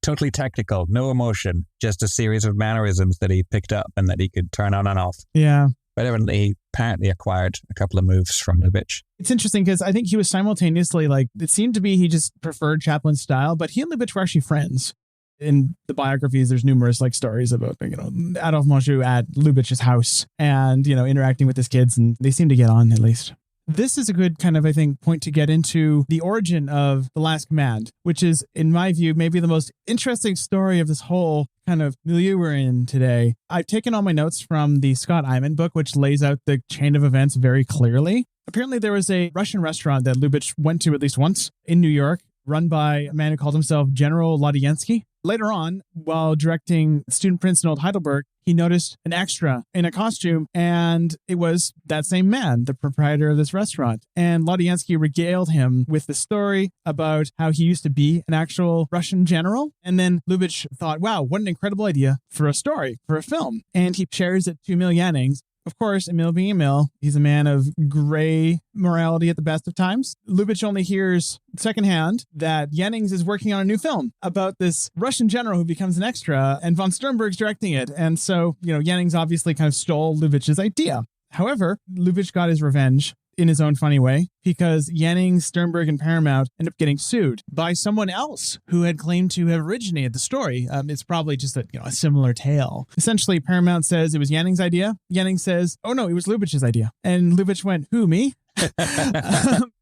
Totally technical, no emotion, just a series of mannerisms that he picked up and that he could turn on and off. Yeah. But evidently, he apparently acquired a couple of moves from Lubitsch. It's interesting because I think he was simultaneously it seemed to be he just preferred Chaplin's style, but he and Lubitsch were actually friends. In the biographies, there's numerous stories about Adolphe Menjou at Lubitsch's house and interacting with his kids, and they seem to get on at least. This is a good kind of, I think, point to get into the origin of The Last Command, which is, in my view, maybe the most interesting story of this whole kind of milieu we're in today. I've taken all my notes from the Scott Eyman book, which lays out the chain of events very clearly. Apparently, there was a Russian restaurant that Lubitsch went to at least once in New York, run by a man who called himself General Lodiansky. Later on, while directing Student Prince in Old Heidelberg, he noticed an extra in a costume, and it was that same man, the proprietor of this restaurant. And Lodiansky regaled him with the story about how he used to be an actual Russian general. And then Lubitsch thought, wow, what an incredible idea for a story, for a film. And he shares it to Emil Jannings. Of course, Emil being Emil, he's a man of gray morality at the best of times. Lubitsch only hears secondhand that Jannings is working on a new film about this Russian general who becomes an extra, and Von Sternberg's directing it. And so, Jannings obviously kind of stole Lubitsch's idea. However, Lubitsch got his revenge in his own funny way, because Jannings, Sternberg, and Paramount end up getting sued by someone else who had claimed to have originated the story. It's probably just a similar tale. Essentially, Paramount says it was Jannings' idea. Jannings says, oh no, it was Lubitsch's idea. And Lubitsch went, who, me?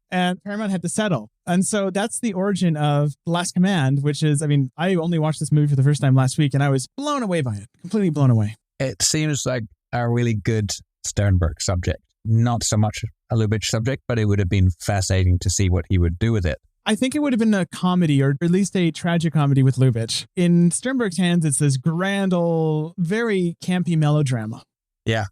And Paramount had to settle. And so that's the origin of The Last Command, which is, I only watched this movie for the first time last week, and I was blown away by it. Completely blown away. It seems like a really good Sternberg subject. Not so much a Lubitsch subject, but it would have been fascinating to see what he would do with it. I think it would have been a comedy, or at least a tragicomedy with Lubitsch. In Sternberg's hands, it's this grand old, very campy melodrama. Yeah.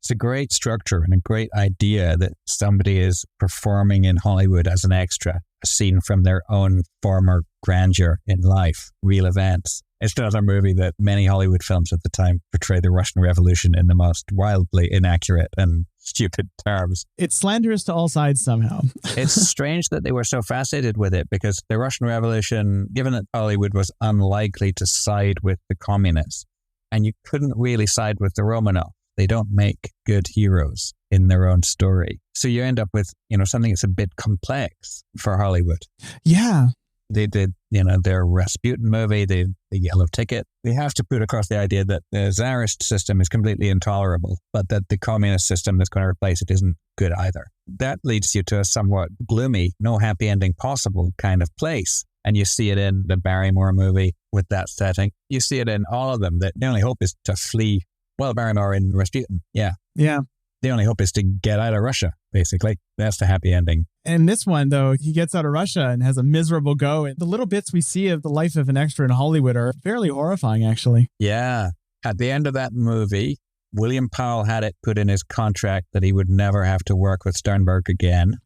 It's a great structure and a great idea that somebody is performing in Hollywood as an extra, a scene from their own former grandeur in life, real events. It's another movie that many Hollywood films at the time portray the Russian Revolution in the most wildly inaccurate and stupid terms. It's slanderous to all sides somehow. It's strange that they were so fascinated with it, because the Russian Revolution, given that Hollywood was unlikely to side with the communists, and you couldn't really side with the Romanovs. They don't make good heroes in their own story. So you end up with, something that's a bit complex for Hollywood. Yeah. They did, their Rasputin movie, the Yellow Ticket. They have to put across the idea that the Tsarist system is completely intolerable, but that the communist system that's going to replace it isn't good either. That leads you to a somewhat gloomy, no happy ending possible kind of place. And you see it in the Barrymore movie with that setting. You see it in all of them, that the only hope is to flee. Well, Barrymore in Rasputin, yeah. Yeah. The only hope is to get out of Russia, basically. That's the happy ending. And this one, though, he gets out of Russia and has a miserable go. And the little bits we see of the life of an extra in Hollywood are fairly horrifying, actually. Yeah. At the end of that movie, William Powell had it put in his contract that he would never have to work with Sternberg again.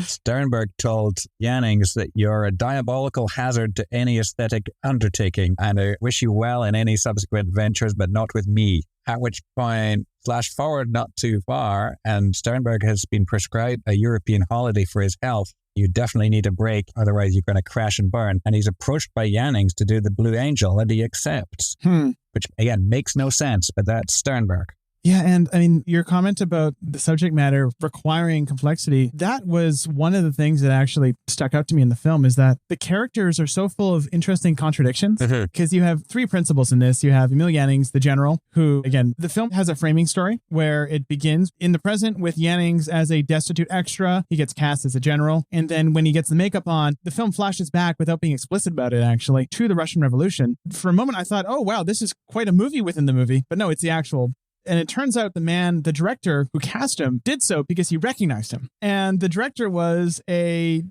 Sternberg told Jannings that you're a diabolical hazard to any aesthetic undertaking, and I wish you well in any subsequent ventures, but not with me. At which point, flash forward not too far, and Sternberg has been prescribed a European holiday for his health. You definitely need a break, otherwise you're going to crash and burn. And he's approached by Jannings to do the Blue Angel, and he accepts. Which, again, makes no sense, but that's Sternberg. Yeah, and I mean, your comment about the subject matter requiring complexity, that was one of the things that actually stuck out to me in the film, is that the characters are so full of interesting contradictions, because you have three principals in this. You have Emil Jannings, the general, who, again, the film has a framing story where it begins in the present with Jannings as a destitute extra. He gets cast as a general, and then when he gets the makeup on, the film flashes back without being explicit about it, actually, to the Russian Revolution. For a moment, I thought, oh, wow, this is quite a movie within the movie, but no, it's the actual. And it turns out the director who cast him did so because he recognized him. And the director was a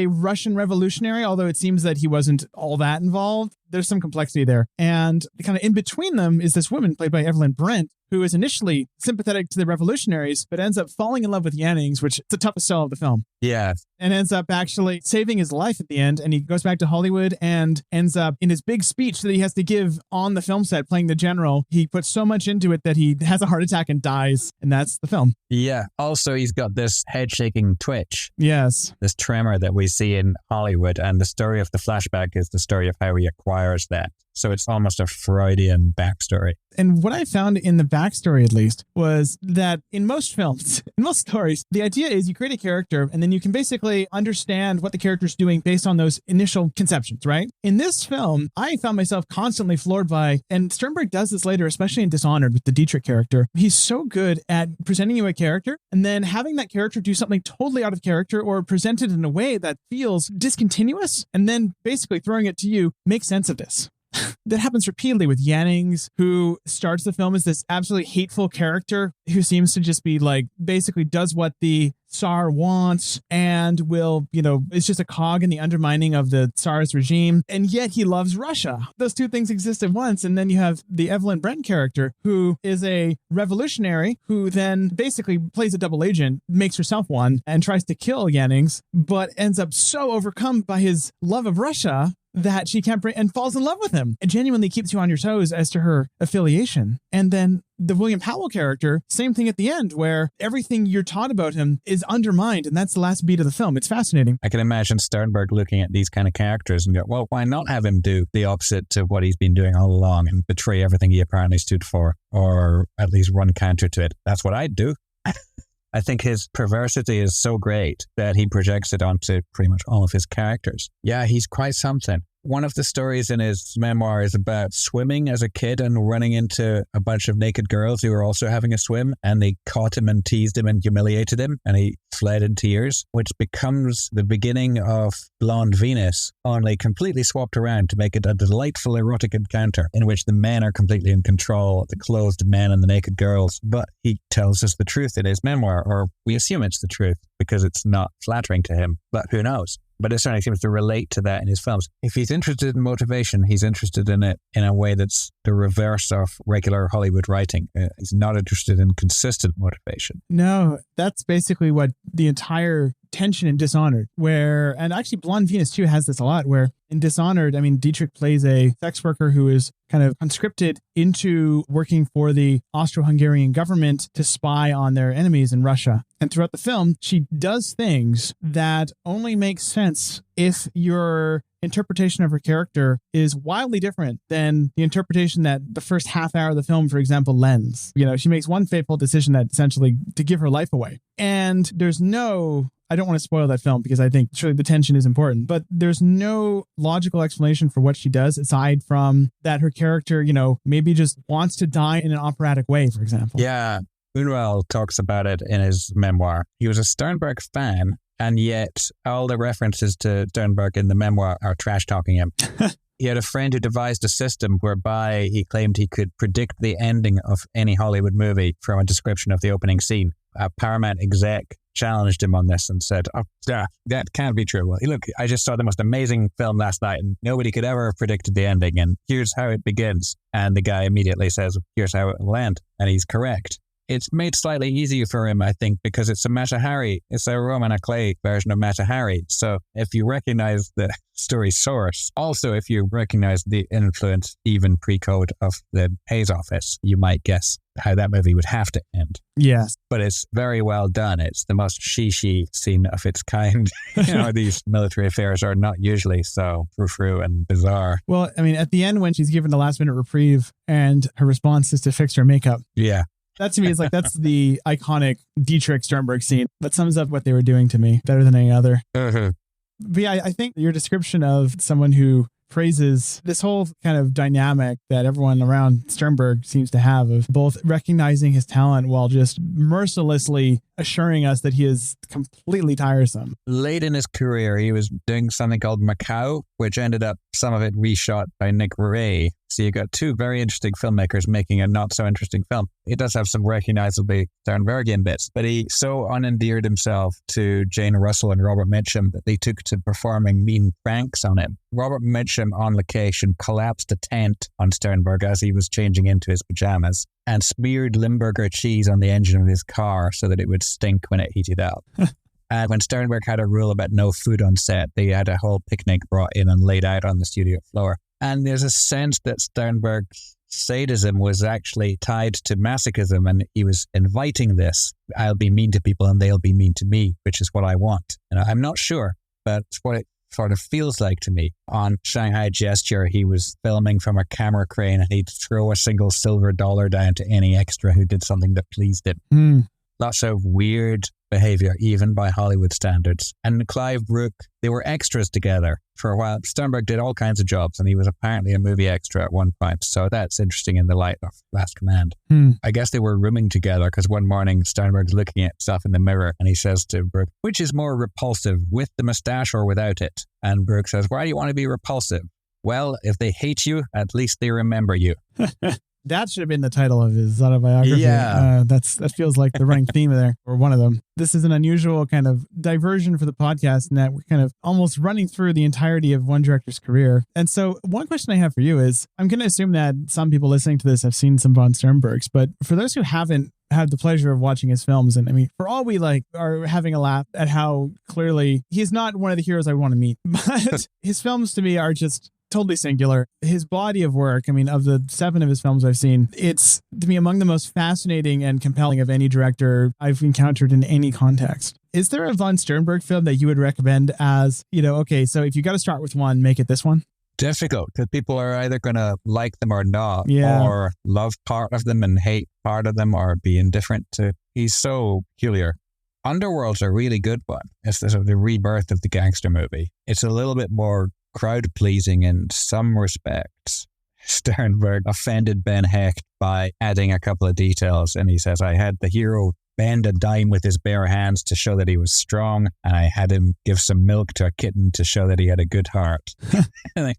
Russian revolutionary, although it seems that he wasn't all that involved. There's some complexity there. And kind of in between them is this woman played by Evelyn Brent, who is initially sympathetic to the revolutionaries, but ends up falling in love with Jannings, which is the toughest sell of the film. Yeah. And ends up actually saving his life at the end. And he goes back to Hollywood and ends up in his big speech that he has to give on the film set playing the general. He puts so much into it that he has a heart attack and dies. And that's the film. Yeah. Also, he's got this head shaking twitch. Yes. This tremor that we see in Hollywood. And the story of the flashback is the story of how he acquires that. So it's almost a Freudian backstory. And what I found in the backstory, at least, was that in most films, in most stories, the idea is you create a character and then you can basically understand what the character's doing based on those initial conceptions, right? In this film, I found myself constantly floored by, and Sternberg does this later, especially in Dishonored with the Dietrich character. He's so good at presenting you a character and then having that character do something totally out of character or presented in a way that feels discontinuous, and then basically throwing it to you, make sense of this. That happens repeatedly with Jannings, who starts the film as this absolutely hateful character who seems to just be like, basically does what the Tsar wants and will, it's just a cog in the undermining of the Tsar's regime. And yet he loves Russia. Those two things exist at once. And then you have the Evelyn Brent character, who is a revolutionary who then basically plays a double agent, makes herself one, and tries to kill Jannings, but ends up so overcome by his love of Russia that she can't and falls in love with him. It genuinely keeps you on your toes as to her affiliation. And then the William Powell character, same thing at the end, where everything you're taught about him is undermined, and that's the last beat of the film. It's fascinating. I can imagine Sternberg looking at these kind of characters and go, well, why not have him do the opposite to what he's been doing all along and betray everything he apparently stood for, or at least run counter to it? That's what I'd do. I think his perversity is so great that he projects it onto pretty much all of his characters. Yeah, he's quite something. One of the stories in his memoir is about swimming as a kid and running into a bunch of naked girls who were also having a swim, and they caught him and teased him and humiliated him, and he fled in tears, which becomes the beginning of Blonde Venus, only completely swapped around to make it a delightful erotic encounter in which the men are completely in control, the clothed men and the naked girls. But he tells us the truth in his memoir, or we assume it's the truth because it's not flattering to him, but who knows? But it certainly seems to relate to that in his films. If he's interested in motivation, he's interested in it in a way that's the reverse of regular Hollywood writing. He's not interested in consistent motivation. No, that's basically what the entire tension in Dishonored, where, and actually Blonde Venus too has this a lot, where in Dishonored, I mean, Dietrich plays a sex worker who is kind of conscripted into working for the Austro-Hungarian government to spy on their enemies in Russia. And throughout the film, she does things that only make sense if your interpretation of her character is wildly different than the interpretation that the first half hour of the film, for example, lends. She makes one fateful decision that essentially to give her life away. And there's no, I don't want to spoil that film because I think surely the tension is important, but there's no logical explanation for what she does aside from that her character, maybe just wants to die in an operatic way, for example. Yeah. Unruh talks about it in his memoir. He was a Sternberg fan, and yet all the references to Sternberg in the memoir are trash-talking him. He had a friend who devised a system whereby he claimed he could predict the ending of any Hollywood movie from a description of the opening scene. A Paramount exec challenged him on this and said, that can't be true. Well, look, I just saw the most amazing film last night and nobody could ever have predicted the ending, and here's how it begins. And the guy immediately says, here's how it will end. And he's correct. It's made slightly easier for him, I think, because it's a Mata Hari. It's a Roman Acclaimed version of Mata Hari. So if you recognize the story source, also if you recognize the influence, even pre-code of the Hayes office, you might guess how that movie would have to end. Yes. But it's very well done. It's the most she scene of its kind. These military affairs are not usually so frou-frou and bizarre. Well, I mean, at the end when she's given the last minute reprieve and her response is to fix her makeup. Yeah. That to me is like, that's the iconic Dietrich Sternberg scene that sums up what they were doing to me better than any other. Mm-hmm. But yeah, I think your description of someone who praises this whole kind of dynamic that everyone around Sternberg seems to have of both recognizing his talent while just mercilessly assuring us that he is completely tiresome. Late in his career, he was doing something called Macau, which ended up some of it reshot by Nick Ray. So you got two very interesting filmmakers making a not so interesting film. It does have some recognizably Sternbergian bits, but he so unendeared himself to Jane Russell and Robert Mitchum that they took to performing mean pranks on him. Robert Mitchum on location collapsed a tent on Sternberg as he was changing into his pajamas and smeared Limburger cheese on the engine of his car so that it would stink when it heated up. And when Sternberg had a rule about no food on set, they had a whole picnic brought in and laid out on the studio floor. And there's a sense that Sternberg's sadism was actually tied to masochism, and he was inviting this. I'll be mean to people and they'll be mean to me, which is what I want. And I'm not sure, but it's what it sort of feels like to me. On Shanghai Gesture, he was filming from a camera crane and he'd throw a single silver dollar down to any extra who did something that pleased him. Lots of weird behavior, even by Hollywood standards. And Clive Brook, they were extras together for a while. Sternberg did all kinds of jobs and he was apparently a movie extra at one point. So that's interesting in the light of Last Command. I guess they were rooming together because one morning Sternberg's looking at himself in the mirror and he says to Brook, which is more repulsive, with the mustache or without it? And Brook says, why do you want to be repulsive? Well, if they hate you, at least they remember you. That should have been the title of his autobiography. Yeah. That feels like the running theme there, or one of them. This is an unusual kind of diversion for the podcast in that we're kind of almost running through the entirety of one director's career. And so one question I have for you is, I'm going to assume that some people listening to this have seen some Von Sternbergs, but for those who haven't had the pleasure of watching his films, and I mean, for all we are having a laugh at how clearly he's not one of the heroes I want to meet, but his films to me are just totally singular. His body of work, I mean, of the 7 of his films I've seen, it's to me among the most fascinating and compelling of any director I've encountered in any context. Is there a Von Sternberg film that you would recommend as, okay, so if you got to start with one, make it this one? Difficult, because people are either going to like them or not, yeah, or love part of them and hate part of them, or be indifferent to. He's so peculiar. Underworld's a really good one. It's the rebirth of the gangster movie. It's a little bit more crowd-pleasing in some respects. Sternberg offended Ben Hecht by adding a couple of details, and he says, I had the hero bend a dime with his bare hands to show that he was strong, and I had him give some milk to a kitten to show that he had a good heart.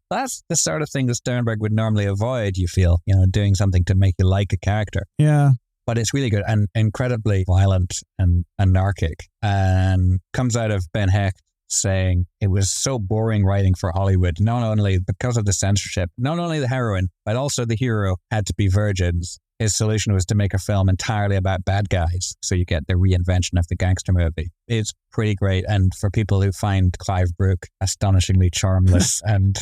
That's the sort of thing that Sternberg would normally avoid, you feel, doing something to make you like a character. Yeah. But it's really good and incredibly violent and anarchic, and comes out of Ben Hecht saying it was so boring writing for Hollywood, not only because of the censorship, not only the heroine, but also the hero had to be virgins. His solution was to make a film entirely about bad guys, so you get the reinvention of the gangster movie. It's pretty great, and for people who find Clive Brook astonishingly charmless and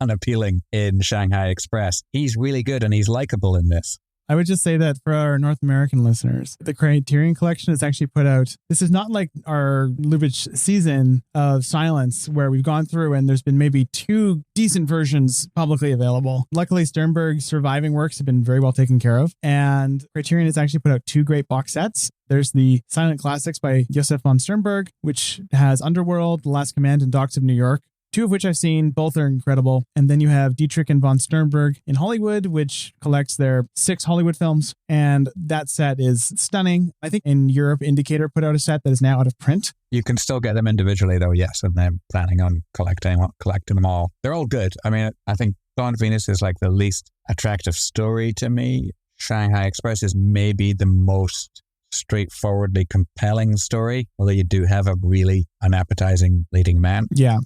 unappealing in Shanghai Express, he's really good and he's likable in this. I would just say that for our North American listeners, the Criterion Collection has actually put out, this is not like our Lubitsch season of silence where we've gone through and there's been maybe 2 decent versions publicly available. Luckily, Sternberg's surviving works have been very well taken care of, and Criterion has actually put out 2 great box sets. There's the Silent Classics by Josef Von Sternberg, which has Underworld, The Last Command, and Dogs of New York. 2 of which I've seen. Both are incredible. And then you have Dietrich and Von Sternberg in Hollywood, which collects their 6 Hollywood films. And that set is stunning. I think in Europe, Indicator put out a set that is now out of print. You can still get them individually, though, yes. And they're planning on collecting them all. They're all good. I mean, I think Dawn of Venus is like the least attractive story to me. Shanghai Express is maybe the most straightforwardly compelling story, although you do have a really unappetizing leading man. Yeah.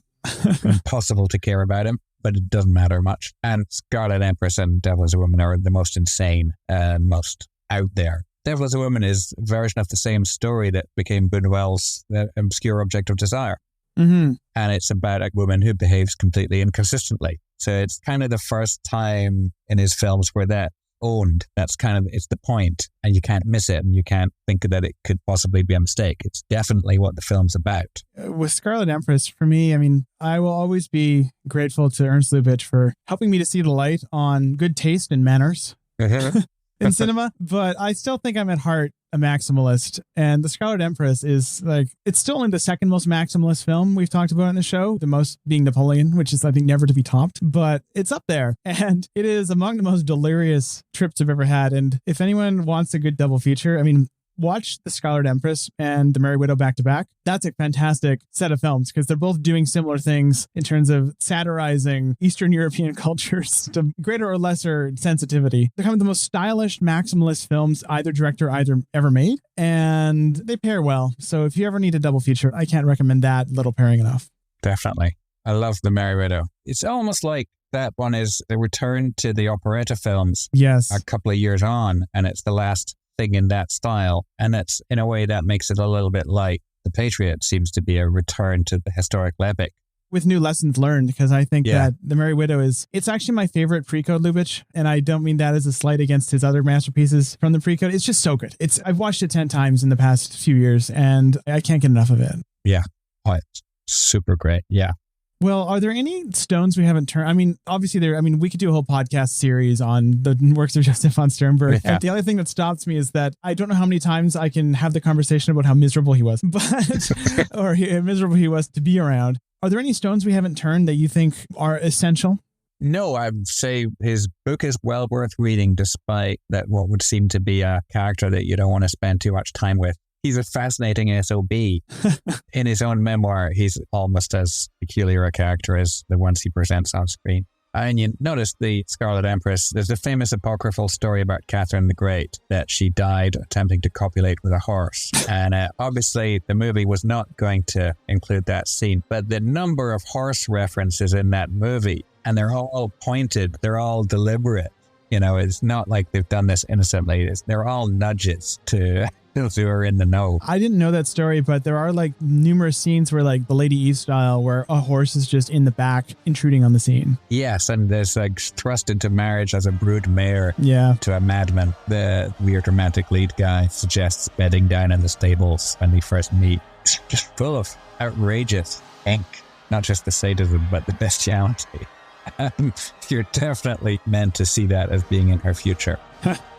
Impossible to care about him, but it doesn't matter much. And Scarlet Empress and Devil is a Woman are the most insane and most out there. Devil is a Woman is a version of the same story that became Buñuel's Obscure Object of Desire. Mm-hmm. And it's about a woman who behaves completely inconsistently. So it's kind of the first time in his films where that owned. That's kind of, it's the point, and you can't miss it, and you can't think that it could possibly be a mistake. It's definitely what the film's about. With Scarlet Empress, for me, I mean, I will always be grateful to Ernst Lubitsch for helping me to see the light on good taste and manners in cinema, but I still think I'm at heart a maximalist, and The Scarlet Empress is like, it's still only the second most maximalist film we've talked about in the show, the most being Napoleon, which is, I think, never to be topped, but it's up there, and it is among the most delirious trips I've ever had. And if anyone wants a good double feature, I mean, watch The Scarlet Empress and The Merry Widow back to back. That's a fantastic set of films because they're both doing similar things in terms of satirizing Eastern European cultures to greater or lesser sensitivity. They're kind of the most stylish, maximalist films either director ever made, and they pair well. So if you ever need a double feature, I can't recommend that little pairing enough. Definitely. I love The Merry Widow. It's almost like that one is the return to the operetta films. Yes. A couple of years on, and it's the last thing in that style, and it's in a way that makes it a little bit like The Patriot seems to be a return to the historical epic with new lessons learned, because I think that The Merry Widow it's actually my favorite pre-code Lubitsch, and I don't mean that as a slight against his other masterpieces from the pre-code. It's just so good. I've watched it 10 times in the past few years, and I can't get enough of it. Yeah. Oh, it's super great. Yeah. Well, are there any stones we haven't turned? I mean, obviously we could do a whole podcast series on the works of Josef Von Sternberg. Yeah. And the other thing that stops me is that I don't know how many times I can have the conversation about how miserable he was, or miserable he was to be around. Are there any stones we haven't turned that you think are essential? No, I'd say his book is well worth reading, despite that what would seem to be a character that you don't want to spend too much time with. He's a fascinating SOB. In his own memoir, he's almost as peculiar a character as the ones he presents on screen. And you notice the Scarlet Empress, there's a famous apocryphal story about Catherine the Great, that she died attempting to copulate with a horse. And obviously the movie was not going to include that scene, but the number of horse references in that movie, and they're all pointed, they're all deliberate. You know, it's not like they've done this innocently. They're all nudges to those who are in the know. I didn't know that story, but there are like numerous scenes where, like the Lady Eve style, where a horse is just in the back intruding on the scene. Yes, and there's like thrust into marriage as a brood mare to a madman. The weird romantic lead guy suggests bedding down in the stables when they first meet. It's just full of outrageous ink. Not just the sadism, but the bestiality. You're definitely meant to see that as being in her future.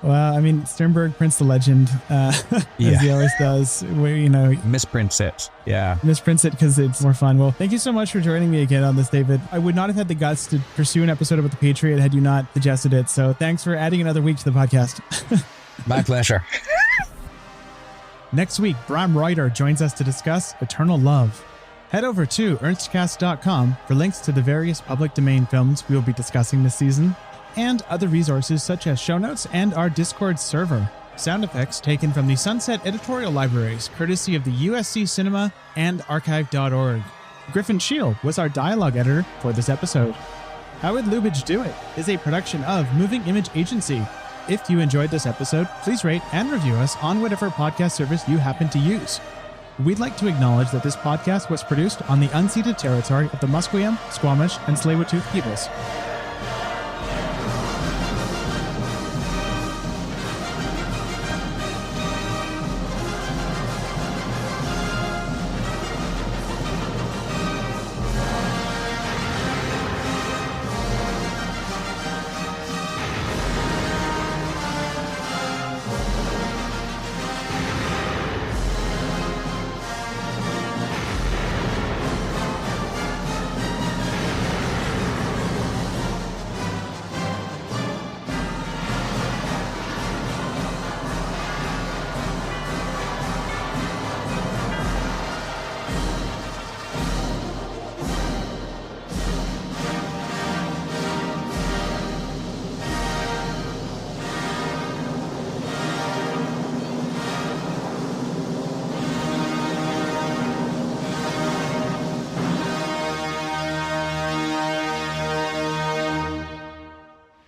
Well, I mean, Sternberg prints the legend, as he always does. Misprints it. Yeah. Misprints it because it's more fun. Well, thank you so much for joining me again on this, David. I would not have had the guts to pursue an episode about the Patriot had you not suggested it. So thanks for adding another week to the podcast. My pleasure. Next week, Bram Ruiter joins us to discuss Eternal Love. Head over to ernstcast.com for links to the various public domain films we will be discussing this season, and other resources such as show notes and our Discord server. Sound effects taken from the Sunset editorial libraries, courtesy of the USC Cinema and archive.org. Griffin Sheel was our dialogue editor for this episode. How Would Lubitsch Do It is a production of Moving Image Agency. If you enjoyed this episode, please rate and review us on whatever podcast service you happen to use. We'd like to acknowledge that this podcast was produced on the unceded territory of the Musqueam, Squamish, and Tsleil-Waututh peoples.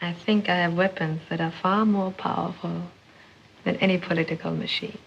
I think I have weapons that are far more powerful than any political machine.